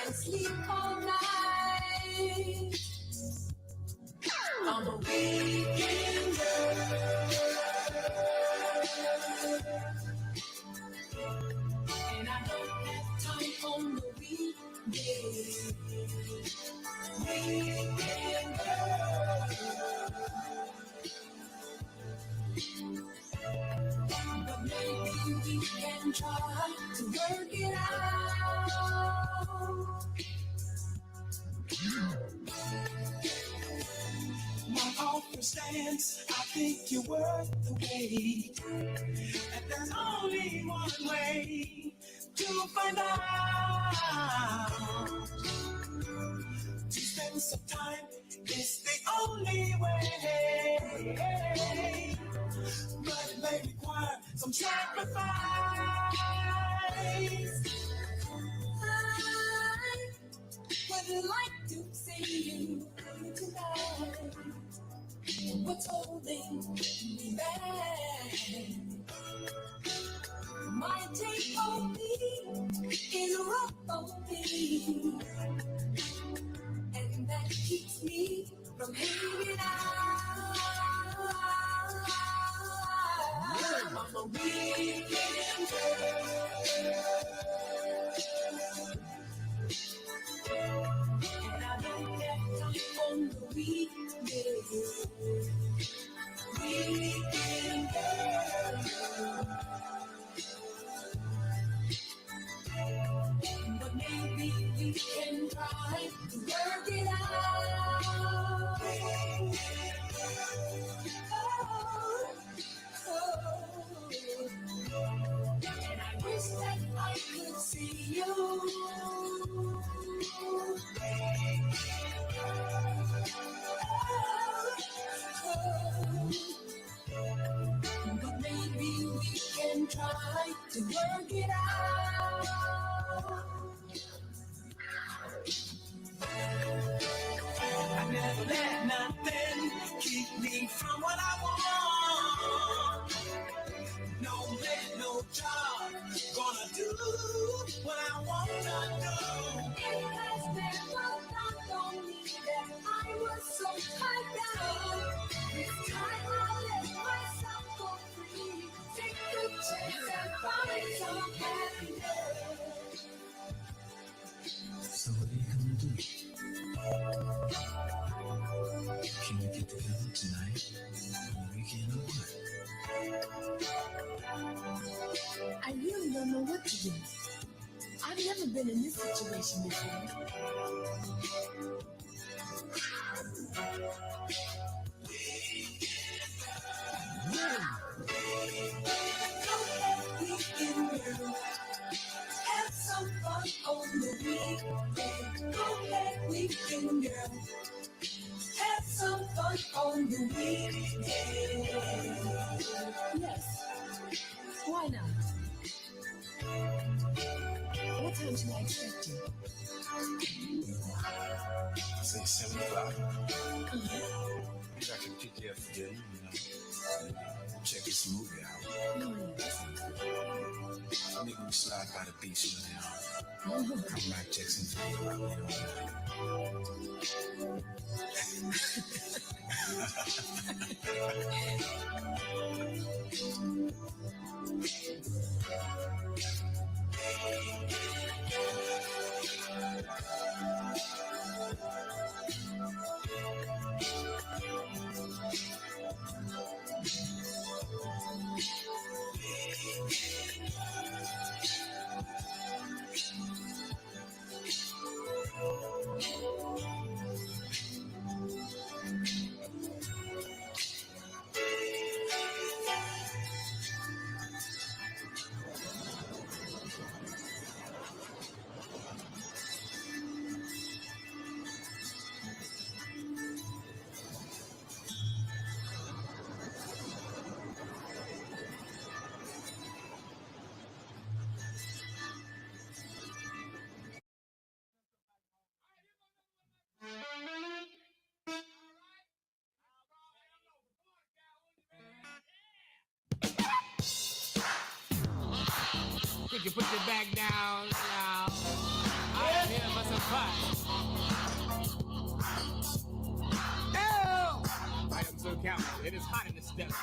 Speaker 2: and sleep all night. I'm a weekend girl, and I don't have time on the weekday. Weekend girl, but maybe we can try to work it out. My offer stands, I think you're worth the wait. And there's only one way to find out. To spend some time is the only way. But it may require some sacrifice. I would like to see you tonight. What's holding me back? My take on me is rough on me, and that keeps me from hanging out. I'm a weekend girl, and I don't have time on the weekdays. Weekend girl, but maybe we can try to work it out. And I wish that I could see you. But maybe we can try to work it out. I never let nothing keep me from what I want. No man, no job, gonna do what I wanna do. It has never dawned on me that I was so tied down. This time I let myself go free. Take a chance and find some happiness.
Speaker 5: So what are you gonna do? Can we get together tonight? On the weekend or what?
Speaker 2: I really don't know what to do. I've never been in this situation before. Weekend girl, have some fun on the weekend. Go ahead, weekend girl, have some fun on the weekend. Yes, why not? What time should I expect you?
Speaker 5: Say 7 o'clock. Maybe I can pick you up for dinner, check this movie out. Maybe we slide by the beach now. Come back, check some food out
Speaker 3: put your back down now. I am here for some fun. Oh! I am so counted. It is hot in the steps.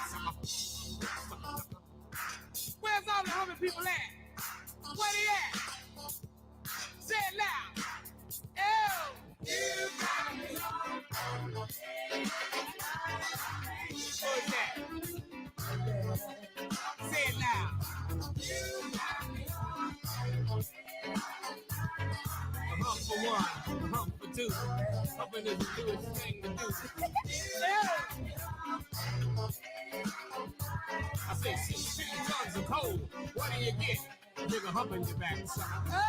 Speaker 3: Where's all the hungry people at? Where they at? Say it loud. Oh! You got me on. Who's that? Say it loud. You got me on. A hump for one, a hump for two. Humping is the newest thing to do. I say 6 tons of coal. What do you get? Nigga humping your back. Oh!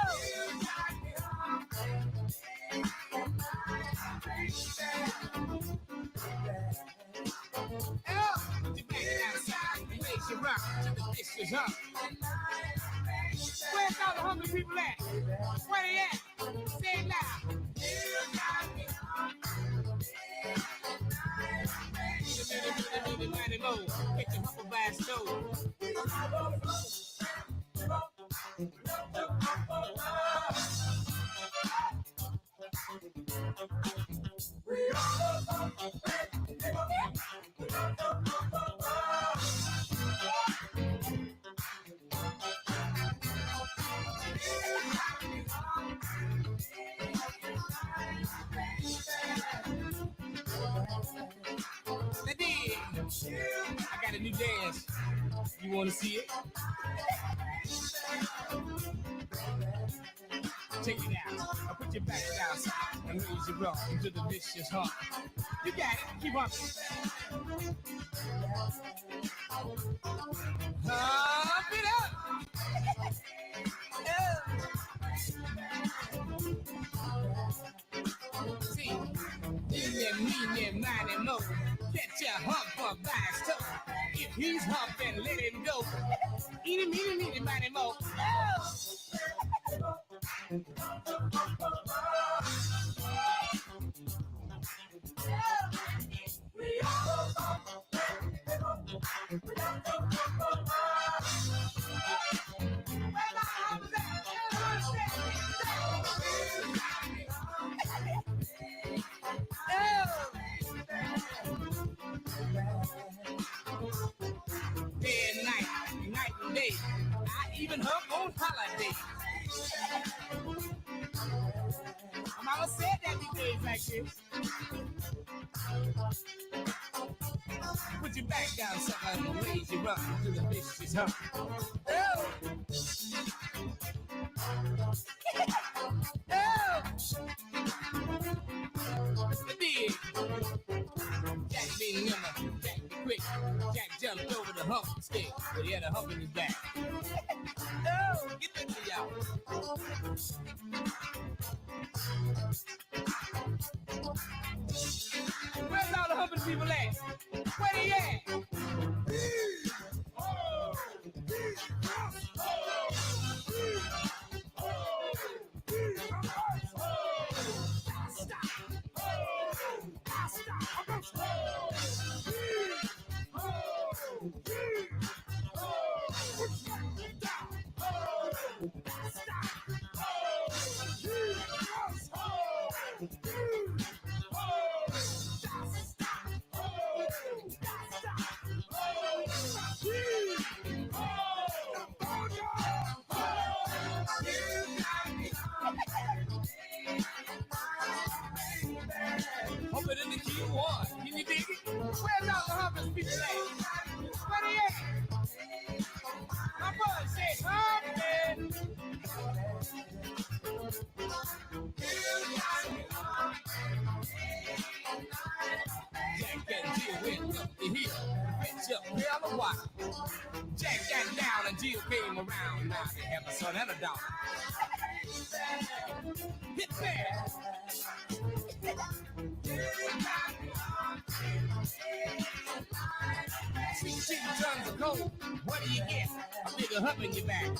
Speaker 3: Put your back outside and raise your rock till the fish is up. Where's all the hungry people at? Where they at? Say it loud. Mighty Mo, get your humble bass toe. I got a new dance. You want to see it? Check it out. I'll put your back down and raise your rump into the vicious hump. You got it. Keep humping. Hump it up. See, mean, mighty mo. Catch a hump for bass toe. If he's humping, let him go. Eeny, mighty mo. Day and night and day. I even hump on holiday. My mama said that these days like this. Put your back down, sucker, and raise your rump until the vicious hump. Oh! Oh! The big Jack be nimble, Jack be quick. Jack jumped over the hump stick, but he had a hump in his back. Oh! Get that to y'all. Where's all the humping people at? Where they at? Hump it in the key one. Can you dig it? Where's all the humping people at? Where they at? My boy said humping. Jack and Jill went up the hill. Fetch up hell of water. Jack got down and Jill came around. Now they have a son and a daughter. Hit there. 16 tons of coal. What do you get? A bigger hump in your back.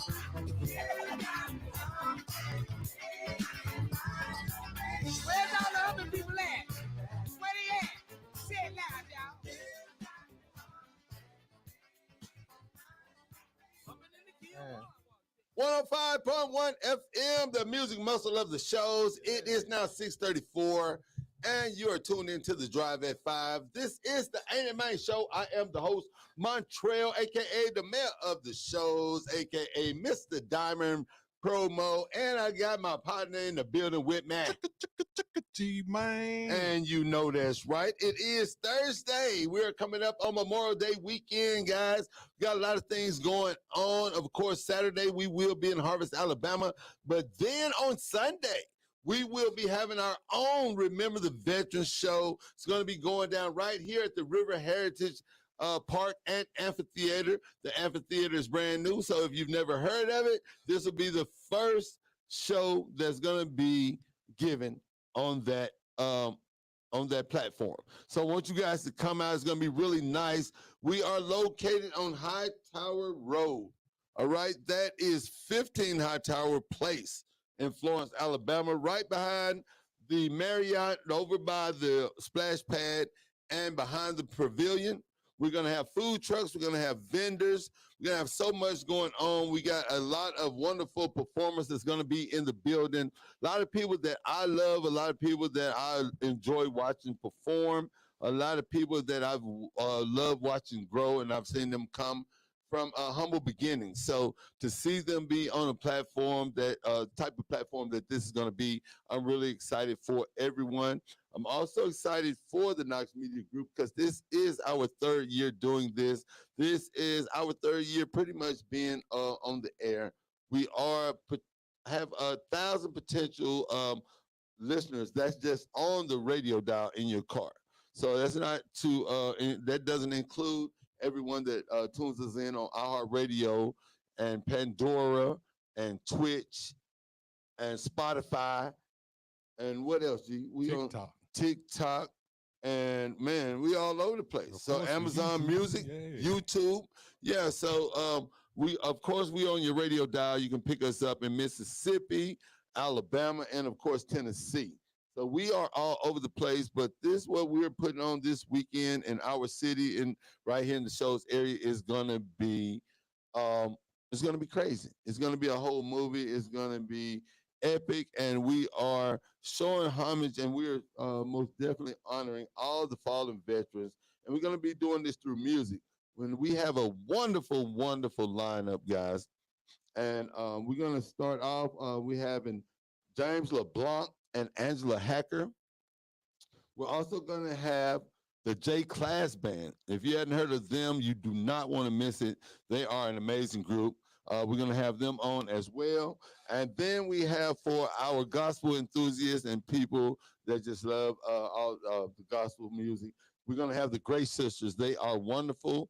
Speaker 3: Where's all the other people at? Where they at? Say it loud, y'all.
Speaker 1: One 105.1 FM, the music muscle of the shows. It is now 6:34, and you are tuned into the Drive at 5. This is the Ain't It Main Show. I am the host, Montreal, a.k.a. the mayor of the shows, a.k.a. Mr. Diamond Promo, and I got my partner in the building with me.
Speaker 2: Man.
Speaker 1: And you know that's right. It is Thursday. We're coming up on Memorial Day weekend, guys. We got a lot of things going on. Of course, Saturday we will be in Harvest, Alabama. But then on Sunday, we will be having our own Remember the Veterans show. It's going to be going down right here at the River Heritage Park and Amphitheater. The amphitheater is brand new, so if you've never heard of it, this will be the first show that's going to be given on that platform. So I want you guys to come out. It's going to be really nice. We are located on High Tower Road. All right, that is 15 High Tower Place in Florence, Alabama, right behind the Marriott, over by the splash pad and behind the pavilion. We're going to have food trucks. We're going to have vendors. We're going to have so much going on. We got a lot of wonderful performers that's going to be in the building. A lot of people that I love, a lot of people that I enjoy watching perform, a lot of people that I've loved watching grow, and I've seen them come from humble beginnings. So to see them be on a platform, that type of platform that this is going to be, I'm really excited for everyone. I'm also excited for the Knox Media Group because this is our third year doing this. This is our third year pretty much being on the air. We have 1,000 potential listeners. That's just on the radio dial in your car. So that's not that doesn't include everyone that tunes us in on iHeartRadio and Pandora and Twitch and Spotify and what else? We
Speaker 2: TikTok.
Speaker 1: on TikTok, and man, we all over the place. So Amazon
Speaker 2: YouTube,
Speaker 1: Music,
Speaker 2: yeah.
Speaker 1: YouTube, yeah. So we on your radio dial. You can pick us up in Mississippi, Alabama, and of course Tennessee. So we are all over the place, but this what we're putting on this weekend in our city and right here in the show's area is gonna be it's gonna be crazy. It's gonna be a whole movie. It's gonna be epic, and we are showing homage, and we're most definitely honoring all the fallen veterans, and we're gonna be doing this through music. When we have a wonderful, wonderful lineup, guys, and we're gonna start off. We having James LeBlanc and Angela Hacker. We're also going to have the J Class Band. If you hadn't heard of them, you do not want to miss it. They are an amazing group. We're going to have them on as well. And then we have for our gospel enthusiasts and people that just love all the gospel music, we're going to have the Grace Sisters. They are wonderful.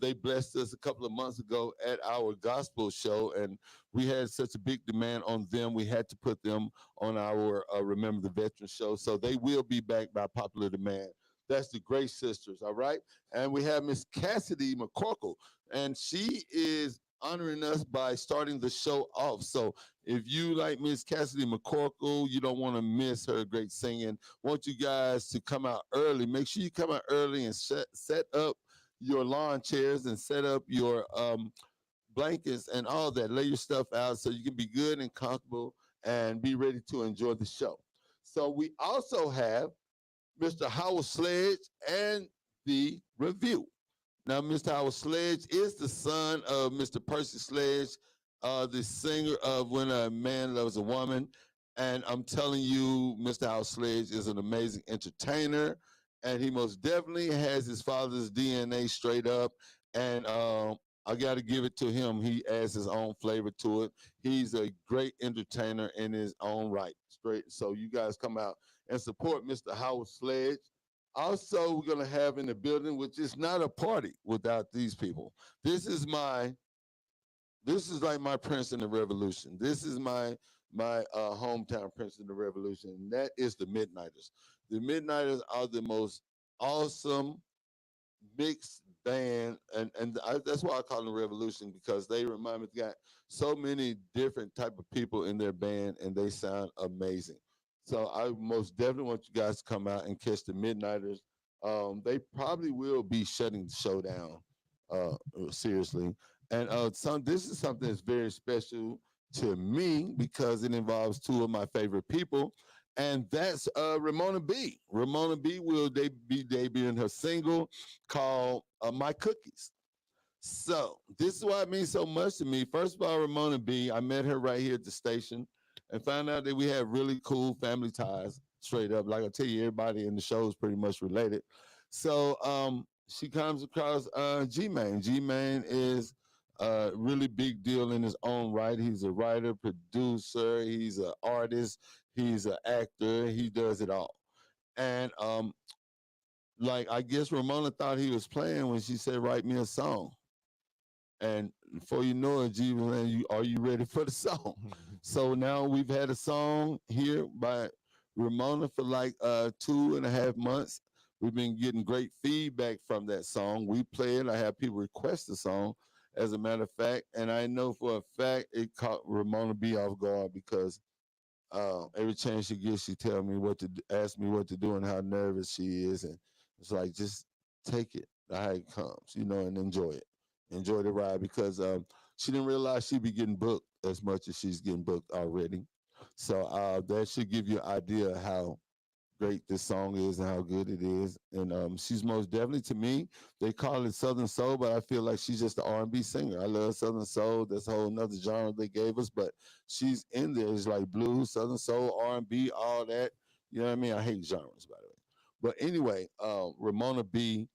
Speaker 1: They blessed us a couple of months ago at our gospel show, and we had such a big demand on them. We had to put them on our Remember the Veterans show. So they will be back by popular demand. That's the Grace Sisters, all right? And we have Miss Cassidy McCorkle, and she is honoring us by starting the show off. So if you like Miss Cassidy McCorkle, you don't want to miss her great singing. Want you guys to come out early. Make sure you come out early and set up your lawn chairs and set up your blankets and all that. Lay your stuff out so you can be good and comfortable and be ready to enjoy the show. So we also have Mr. Howard Sledge and the Review. Now, Mr. Howard Sledge is the son of Mr. Percy Sledge, the singer of When a Man Loves a Woman. And I'm telling you, Mr. Howard Sledge is an amazing entertainer, and he most definitely has his father's DNA straight up. And I got to give it to him. He adds his own flavor to it. He's a great entertainer in his own right. Straight. So you guys come out and support Mr. Howard Sledge. Also, we're going to have in the building, which is not a party without these people. This is like my Prince in the Revolution. This is my hometown Prince in the Revolution, and that is the Midnighters. The Midnighters are the most awesome mixed band, and that's why I call them Revolution, because they remind me, they got so many different type of people in their band, and they sound amazing. So I most definitely want you guys to come out and catch the Midnighters. They probably will be shutting the show down, seriously. And this is something that's very special to me because it involves two of my favorite people, and that's Ramona B. Ramona B will be debuting her single called "My Cookies." So this is why it means so much to me. First of all, Ramona B. I met her right here at the station, and found out that we have really cool family ties. Straight up, like I tell you, everybody in the show is pretty much related. So she comes across G Main. G Main is a really big deal in his own right. He's a writer, producer, he's an artist, he's an actor, he does it all. And like I guess Ramona thought he was playing when she said, "Write me a song." And before you know it, G was saying, "Are you ready for the song?" So now we've had a song here by Ramona for like 2.5 months. We've been getting great feedback from that song. We play it. I have people request the song, as a matter of fact. And I know for a fact it caught Ramona B off guard because every chance she gets, she tell me what to do, ask me what to do and how nervous she is. And it's like, just take it how it comes, and enjoy it. Enjoy the ride because she didn't realize she'd be getting booked as much as she's getting booked already. So that should give you an idea of how great this song is and how good it is. And she's most definitely, to me, they call it Southern Soul, but I feel like she's just an R&B singer. I love Southern Soul. That's a whole nother genre they gave us, but she's in there. It's like blues, Southern Soul, R&B, all that. You know what I mean? I hate genres, by the way. But anyway, Ramona B,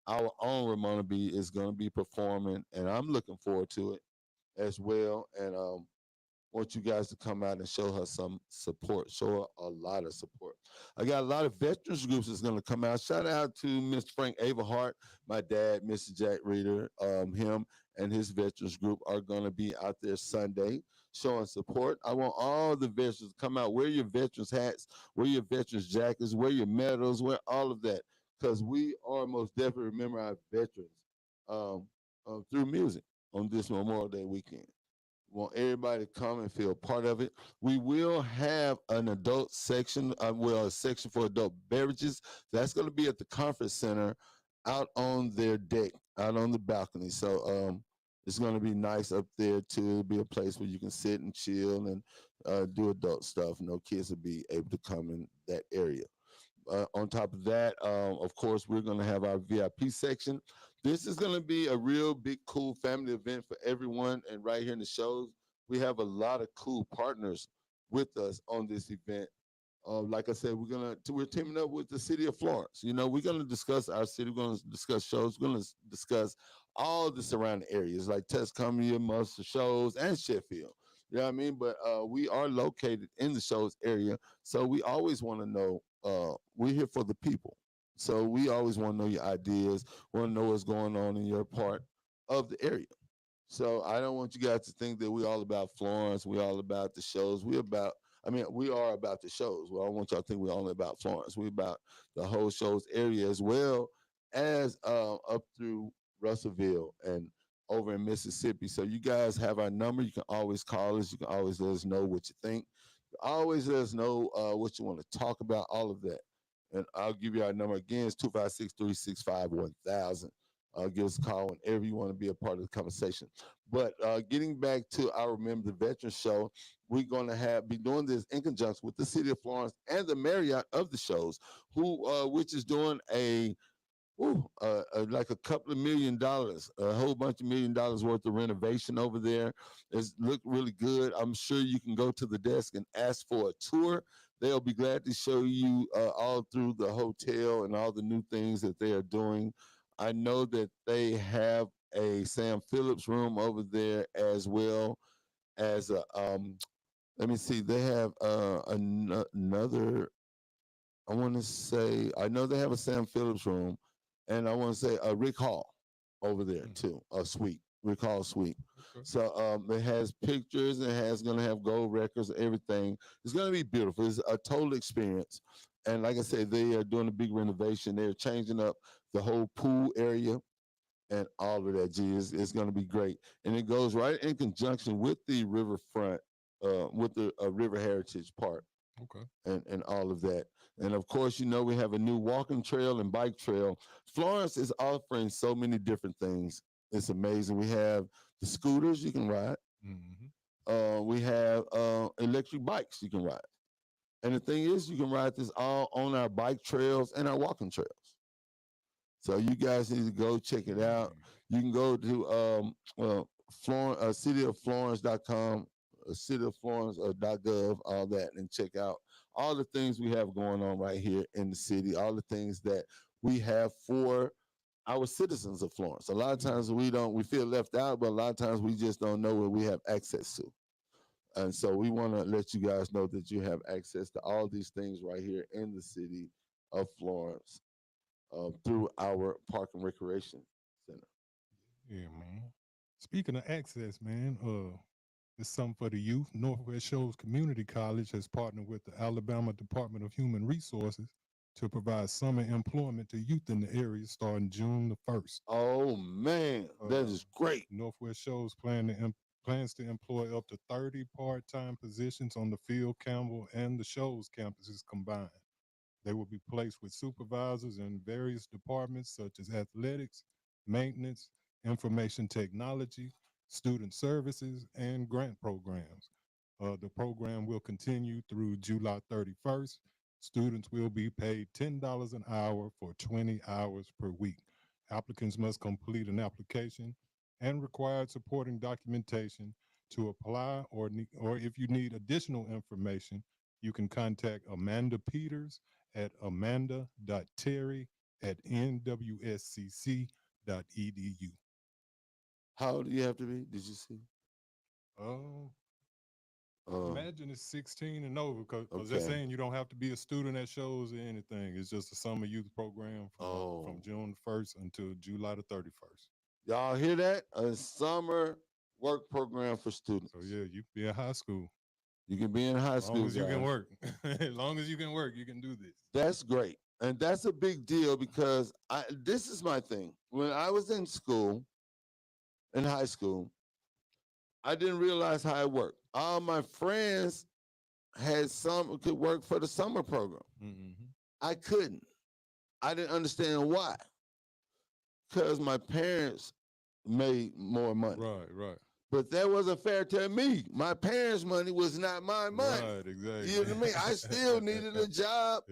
Speaker 1: our own Ramona B, is going to be performing, and I'm looking forward to it as well. And want you guys to come out and show her some support, show her a lot of support. I got a lot of veterans groups that's going to come out. Shout out to Mr. Frank Averhart, my dad, Mr. Jack Reeder. Him and his veterans group are going to be out there Sunday showing support. I want all the veterans to come out, wear your veterans hats, wear your veterans jackets, wear your medals, wear all of that, because we are most definitely remember our veterans through music on this Memorial Day weekend. Want everybody to come and feel part of it. We will have an adult section, a section for adult beverages. That's going to be at the conference center out on their deck, out on the balcony. So it's going to be nice up there to be a place where you can sit and chill and do adult stuff. Kids will be able to come in that area. On top of that, of course, we're going to have our VIP section. This is going to be a real big, cool family event for everyone. And right here in the shows, we have a lot of cool partners with us on this event. Like I said, we're teaming up with the city of Florence. We're going to discuss our city. We're going to discuss shows. We're going to discuss all the surrounding areas like Tuscany, Muscle Shows, and Sheffield. You know what I mean? But we are located in the shows area, so we always want to know. We're here for the people, so we always want to know your ideas. Want to know what's going on in your part of the area. So I don't want you guys to think that we're all about Florence. We're all about the shows. We are about the shows. Well, I don't want y'all to think we're only about Florence. We're about the whole shows area as well as up through Russellville and over in Mississippi. So you guys have our number. You can always call us. You can always let us know what you think. Always let us know what you want to talk about, all of that. And I'll give you our number again. It's 256-365-1000. Give us a call whenever you want to be a part of the conversation. But getting back to our Remember the Veterans show, we're going to be doing this in conjunction with the City of Florence and the Marriott of the shows, which is doing like a couple of $1 million, a whole bunch of $1 million worth of renovation over there. It's looked really good. I'm sure you can go to the desk and ask for a tour. They'll be glad to show you all through the hotel and all the new things that they are doing. I know that they have a Sam Phillips room over there as well as let me see, they have another, I know they have a Sam Phillips room, and I want to say a Rick Hall over there too, a suite, Rick Hall suite. Okay. So it has pictures, and it's going to have gold records, everything. It's going to be beautiful. It's a total experience. And like I said, they are doing a big renovation. They're changing up the whole pool area and all of that. It's going to be great. And it goes right in conjunction with the riverfront, with the River Heritage Park. Okay. And all of that. And of course, we have a new walking trail and bike trail. Florence is offering so many different things. It's amazing. We have the scooters you can ride. Mm-hmm. We have electric bikes you can ride. And the thing is, you can ride this all on our bike trails and our walking trails. So you guys need to go check it out. You can go to cityoflorence.com, cityoflorence.gov, all that, and check out all the things we have going on right here in the city, all the things that we have for our citizens of Florence. A lot of times we feel left out, but a lot of times we just don't know what we have access to. And so we want to let you guys know that you have access to all these things right here in the city of Florence through our Park and Recreation Center.
Speaker 6: Yeah, man. Speaking of access, man, it's something for the youth. Northwest Shoals Community College has partnered with the Alabama Department of Human Resources to provide summer employment to youth in the area starting June the 1st.
Speaker 1: Oh man, that is great.
Speaker 6: Northwest Shoals plans to employ up to 30 part-time positions on the Field Campbell and the Shoals campuses combined. They will be placed with supervisors in various departments such as athletics, maintenance, information technology, student services, and grant programs. The program will continue through July 31st. Students will be paid $10 an hour for 20 hours per week. Applicants must complete an application and required supporting documentation to apply, or if you need additional information, you can contact Amanda Peters at amanda.terry@nwscc.edu.
Speaker 1: How old do you have to be? Did you see?
Speaker 6: Oh,
Speaker 1: Uh,
Speaker 6: imagine it's 16 and over because they're
Speaker 1: okay.
Speaker 6: saying you don't have to be a student at shows or anything. It's just a summer youth program from
Speaker 1: Oh,
Speaker 6: June 1st until July the 31st.
Speaker 1: y'all hear that? A summer work program for students.
Speaker 6: So yeah, you be in high school.
Speaker 1: You can be in high
Speaker 6: As long
Speaker 1: school,
Speaker 6: as you can
Speaker 1: guys.
Speaker 6: work. As long as you can work, you can do this.
Speaker 1: That's great. And that's a big deal because this is my thing. When I was in school, in high school, I didn't realize how it worked. All my friends had some could work for the summer program.
Speaker 6: Mm-hmm.
Speaker 1: I couldn't. I didn't understand why. Because my parents made more money.
Speaker 6: Right.
Speaker 1: But that wasn't fair to me. My parents' money was not my money.
Speaker 6: Right, exactly.
Speaker 1: You know what I mean? I still needed a job.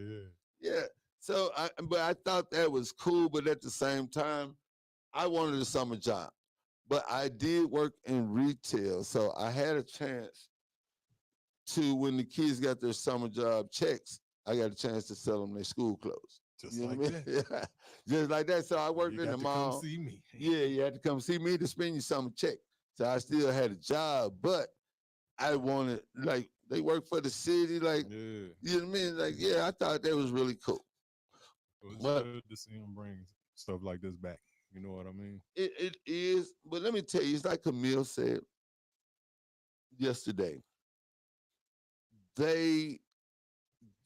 Speaker 1: Yeah. So but I thought that was cool, but at the same time, I wanted a summer job. But I did work in retail, so I had a chance to, when the kids got their summer job checks, I got a chance to sell them their school clothes.
Speaker 6: Just
Speaker 1: You know
Speaker 6: like
Speaker 1: what I mean?
Speaker 6: that.
Speaker 1: Yeah. Just like that. So I worked
Speaker 6: You
Speaker 1: in
Speaker 6: got
Speaker 1: the
Speaker 6: to come
Speaker 1: mall.
Speaker 6: see me.
Speaker 1: Yeah, you had to come see me to spend your summer check. So I still had a job, but I wanted, like, they work for the city, like,
Speaker 6: Yeah.
Speaker 1: you know what I mean? Like, yeah, I thought that was really cool.
Speaker 6: So it's
Speaker 1: But
Speaker 6: good to see them bring stuff like this back. You know what I mean?
Speaker 1: it is, but let me tell you, it's like Camille said yesterday. They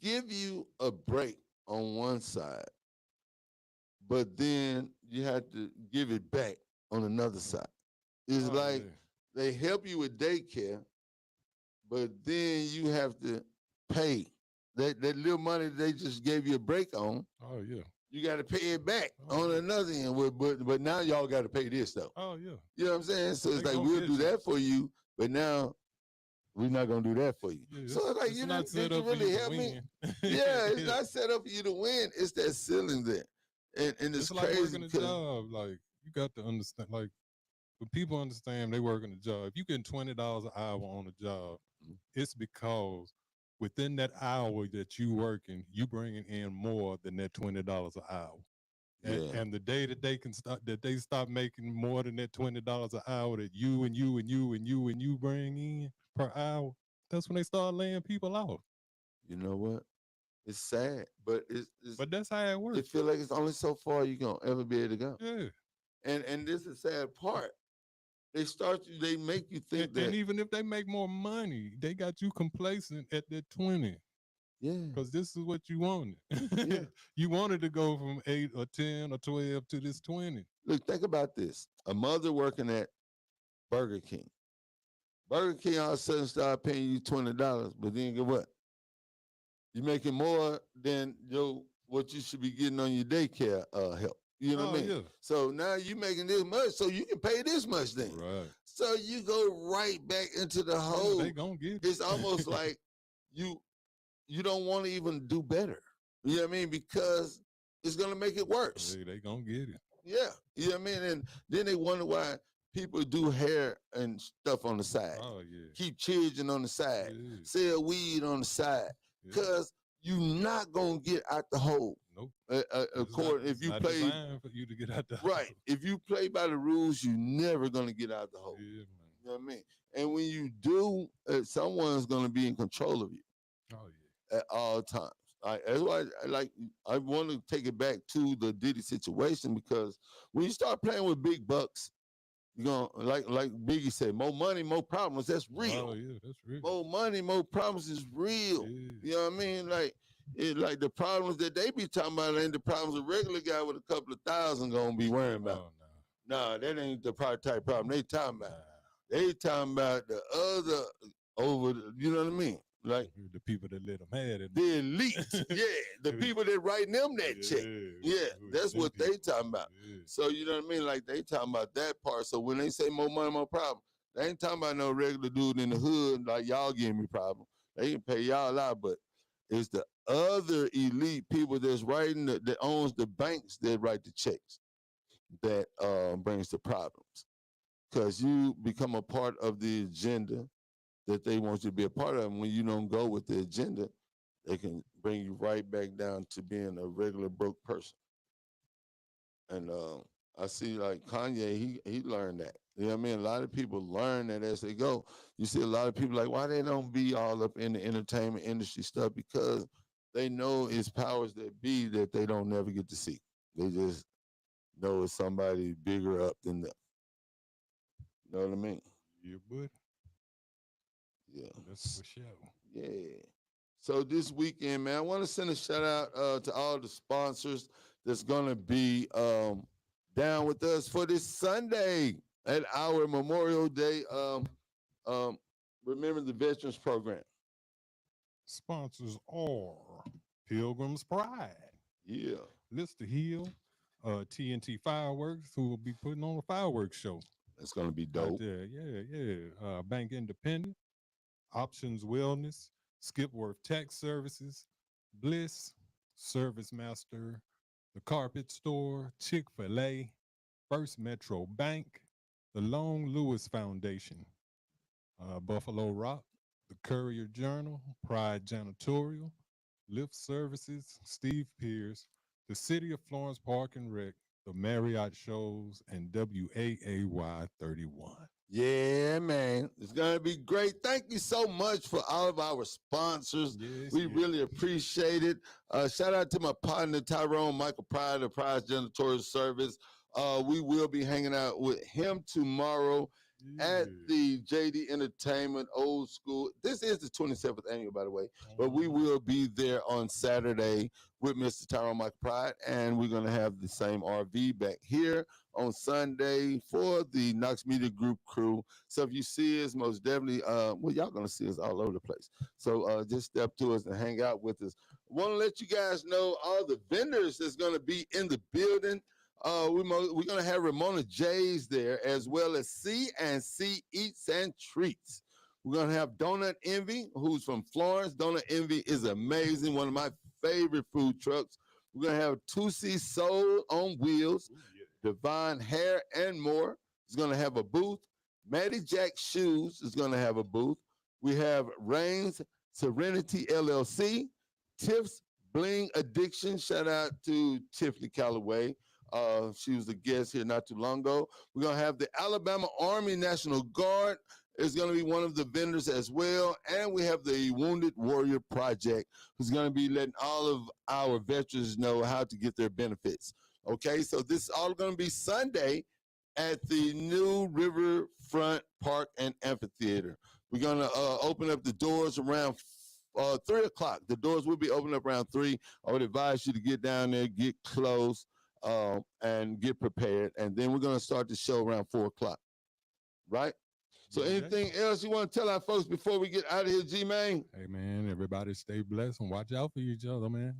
Speaker 1: give you a break on one side, but then you have to give it back on another side. It's like they help you with daycare, but then you have to pay that little money they just gave you a break on.
Speaker 6: Oh yeah.
Speaker 1: You got to pay it back
Speaker 6: Oh,
Speaker 1: on
Speaker 6: yeah.
Speaker 1: another end. But now y'all got to pay this though.
Speaker 6: Oh yeah.
Speaker 1: You know what I'm saying? So it's
Speaker 6: They
Speaker 1: like
Speaker 6: gonna
Speaker 1: we'll
Speaker 6: get
Speaker 1: do
Speaker 6: you.
Speaker 1: that for you, but now we're not gonna do that for you.
Speaker 6: Yeah,
Speaker 1: So it's like
Speaker 6: it's
Speaker 1: you
Speaker 6: not
Speaker 1: didn't
Speaker 6: set up for
Speaker 1: really
Speaker 6: you to
Speaker 1: help me.
Speaker 6: win.
Speaker 1: Yeah, it's not set up for you to win. It's that ceiling there, and it's
Speaker 6: like
Speaker 1: crazy
Speaker 6: working a
Speaker 1: because
Speaker 6: job. Like you got to understand. Like when people understand they working a job, if you get $20 an hour on a job, it's because within that hour that you working, you bringing in more than that $20 an hour.
Speaker 1: yeah,
Speaker 6: And the day that they stop making more than that $20 an hour that you and you and you and you and you bring in per hour, that's when they start laying people off.
Speaker 1: you know what? It's sad, but it's
Speaker 6: But that's how it works.
Speaker 1: it feel like it's only so far you gonna ever be able to go.
Speaker 6: Yeah.
Speaker 1: And this is the sad part. They make you think
Speaker 6: And
Speaker 1: that
Speaker 6: even if they make more money, they got you complacent at that 20.
Speaker 1: yeah,
Speaker 6: Because this is what you wanted.
Speaker 1: yeah.
Speaker 6: You wanted to go from 8 or 10 or 12 to this 20.
Speaker 1: Look, think about this: a mother working at Burger King. Burger King all of a sudden start paying you $20, but then get what? You're making more than what you should be getting on your daycare help. You know what I mean?
Speaker 6: Yeah.
Speaker 1: So now you making this much, so you can pay this much then.
Speaker 6: Right.
Speaker 1: So you go right back into the hole.
Speaker 6: They gonna get it.
Speaker 1: It's almost like you don't want to even do better. You know what I mean? Because it's gonna make it worse.
Speaker 6: They gonna get it.
Speaker 1: Yeah. You know what I mean? And then they wonder why people do hair and stuff on the side.
Speaker 6: Oh yeah.
Speaker 1: Keep children on the side.
Speaker 6: Yeah.
Speaker 1: Sell weed on the side.
Speaker 6: Yeah.
Speaker 1: Because you're not gonna get out the hole.
Speaker 6: Nope.
Speaker 1: According, if you
Speaker 6: not
Speaker 1: play
Speaker 6: designed for you to get out the hole.
Speaker 1: right, if you play by the rules, you're never gonna get out the hole.
Speaker 6: Yeah, man.
Speaker 1: You know what I mean? And when you do, someone's gonna be in control of you
Speaker 6: Oh yeah.
Speaker 1: at all times. That's why I want to take it back to the Diddy situation, because when you start playing with big bucks, you're gonna like Biggie said, more money, more problems. That's real.
Speaker 6: Oh yeah, that's real.
Speaker 1: More money, more problems is real.
Speaker 6: Yeah.
Speaker 1: You know what I mean? Like the problems that they be talking about ain't the problems a regular guy with a couple of thousand gonna be worrying about.
Speaker 6: Oh no.
Speaker 1: Nah, that ain't the type problem they talking about.
Speaker 6: Nah.
Speaker 1: They talking about the other over, you know what I mean? Like
Speaker 6: The people that let them have it.
Speaker 1: the elite, yeah, the people that writing them that check. Yeah, that's what they talking about.
Speaker 6: Yeah.
Speaker 1: So you know what I mean? Like they talking about that part. So when they say more money, more problem, they ain't talking about no regular dude in the hood like y'all giving me problem. They can pay y'all out, but it's the other elite people that's writing that owns the banks that write the checks that brings the problems. Because you become a part of the agenda that they want you to be a part of. And when you don't go with the agenda, they can bring you right back down to being a regular broke person. And I see like Kanye, he learned that. You know what I mean? A lot of people learn that as they go. You see a lot of people like, why they don't be all up in the entertainment industry stuff? Because they know it's powers that be that they don't never get to see. They just know it's somebody bigger up than them. You know what I mean?
Speaker 6: Yeah, buddy.
Speaker 1: Yeah.
Speaker 6: That's for sure.
Speaker 1: Yeah. So this weekend, man, I want to send a shout out to all the sponsors that's gonna be down with us for this Sunday at our Memorial Day. Remember the Veterans Program.
Speaker 6: Sponsors are Pilgrim's Pride,
Speaker 1: Yeah.
Speaker 6: Lister Hill, TNT Fireworks, who will be putting on a fireworks show.
Speaker 1: That's gonna be
Speaker 6: Out
Speaker 1: dope.
Speaker 6: there. Yeah. Bank Independent, Options Wellness, Skipworth Tax Services, Bliss, Service Master, The Carpet Store, Chick-fil-A, First Metro Bank, the Long Lewis Foundation, Buffalo Rock, the Courier Journal, Pride Janitorial, Lift Services, Steve Pierce, the City of Florence Park and Rec, the Marriott Shows, and WAAY 31.
Speaker 1: Yeah, man. It's going to be great. Thank you so much for all of our sponsors.
Speaker 6: Yes,
Speaker 1: We
Speaker 6: yes.
Speaker 1: really appreciate it. Shout out to my partner, Tyrone Michael Pride of Pride's Janitorial Service. We will be hanging out with him tomorrow at the JD Entertainment Old School. This is the 27th annual, by the way, but we will be there on Saturday with Mr. Tyrone Michael Pride, and we're going to have the same RV back here on Sunday for the Knox Media Group crew. So if you see us, most definitely, well, y'all going to see us all over the place. So just step to us and hang out with us. I want to let you guys know all the vendors that's going to be in the building. We're going to have Ramona J's there, as well as C&C Eats and Treats. We're going to have Donut Envy, who's from Florence. Donut Envy is amazing, one of my favorite food trucks. We're going to have 2C Soul on Wheels, Divine Hair and More is going to have a booth. Maddie Jack Shoes is going to have a booth. We have Rain's Serenity LLC, Tiff's Bling Addiction. Shout out to Tiffany Calloway. She was a guest here not too long ago. We're going to have the Alabama Army National Guard is going to be one of the vendors as well. And we have the Wounded Warrior Project, who's going to be letting all of our veterans know how to get their benefits. Okay, so this is all going to be Sunday at the new Riverfront Park and Amphitheater. We're going to open up the doors around 3 o'clock. The doors will be open up around 3. I would advise you to get down there, get close, and get prepared. And then we're going to start the show around 4 o'clock. Right? So anything else you want to tell our folks before we get out of here, G-Man?
Speaker 6: Hey, man, everybody stay blessed and watch out for each other, man.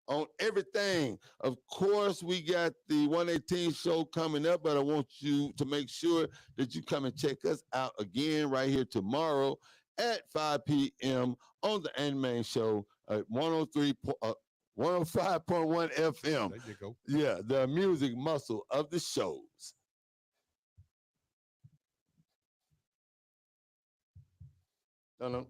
Speaker 1: on everything. Of course, we got the 118 show coming up, but I want you to make sure that you come and check us out again right here tomorrow at 5 p.m. on the Anime Show at 105.1 FM.
Speaker 6: There you go.
Speaker 1: Yeah, the music muscle of the shows. No.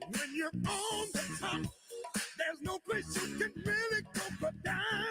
Speaker 2: When you're on the top, there's no place you can really go but down.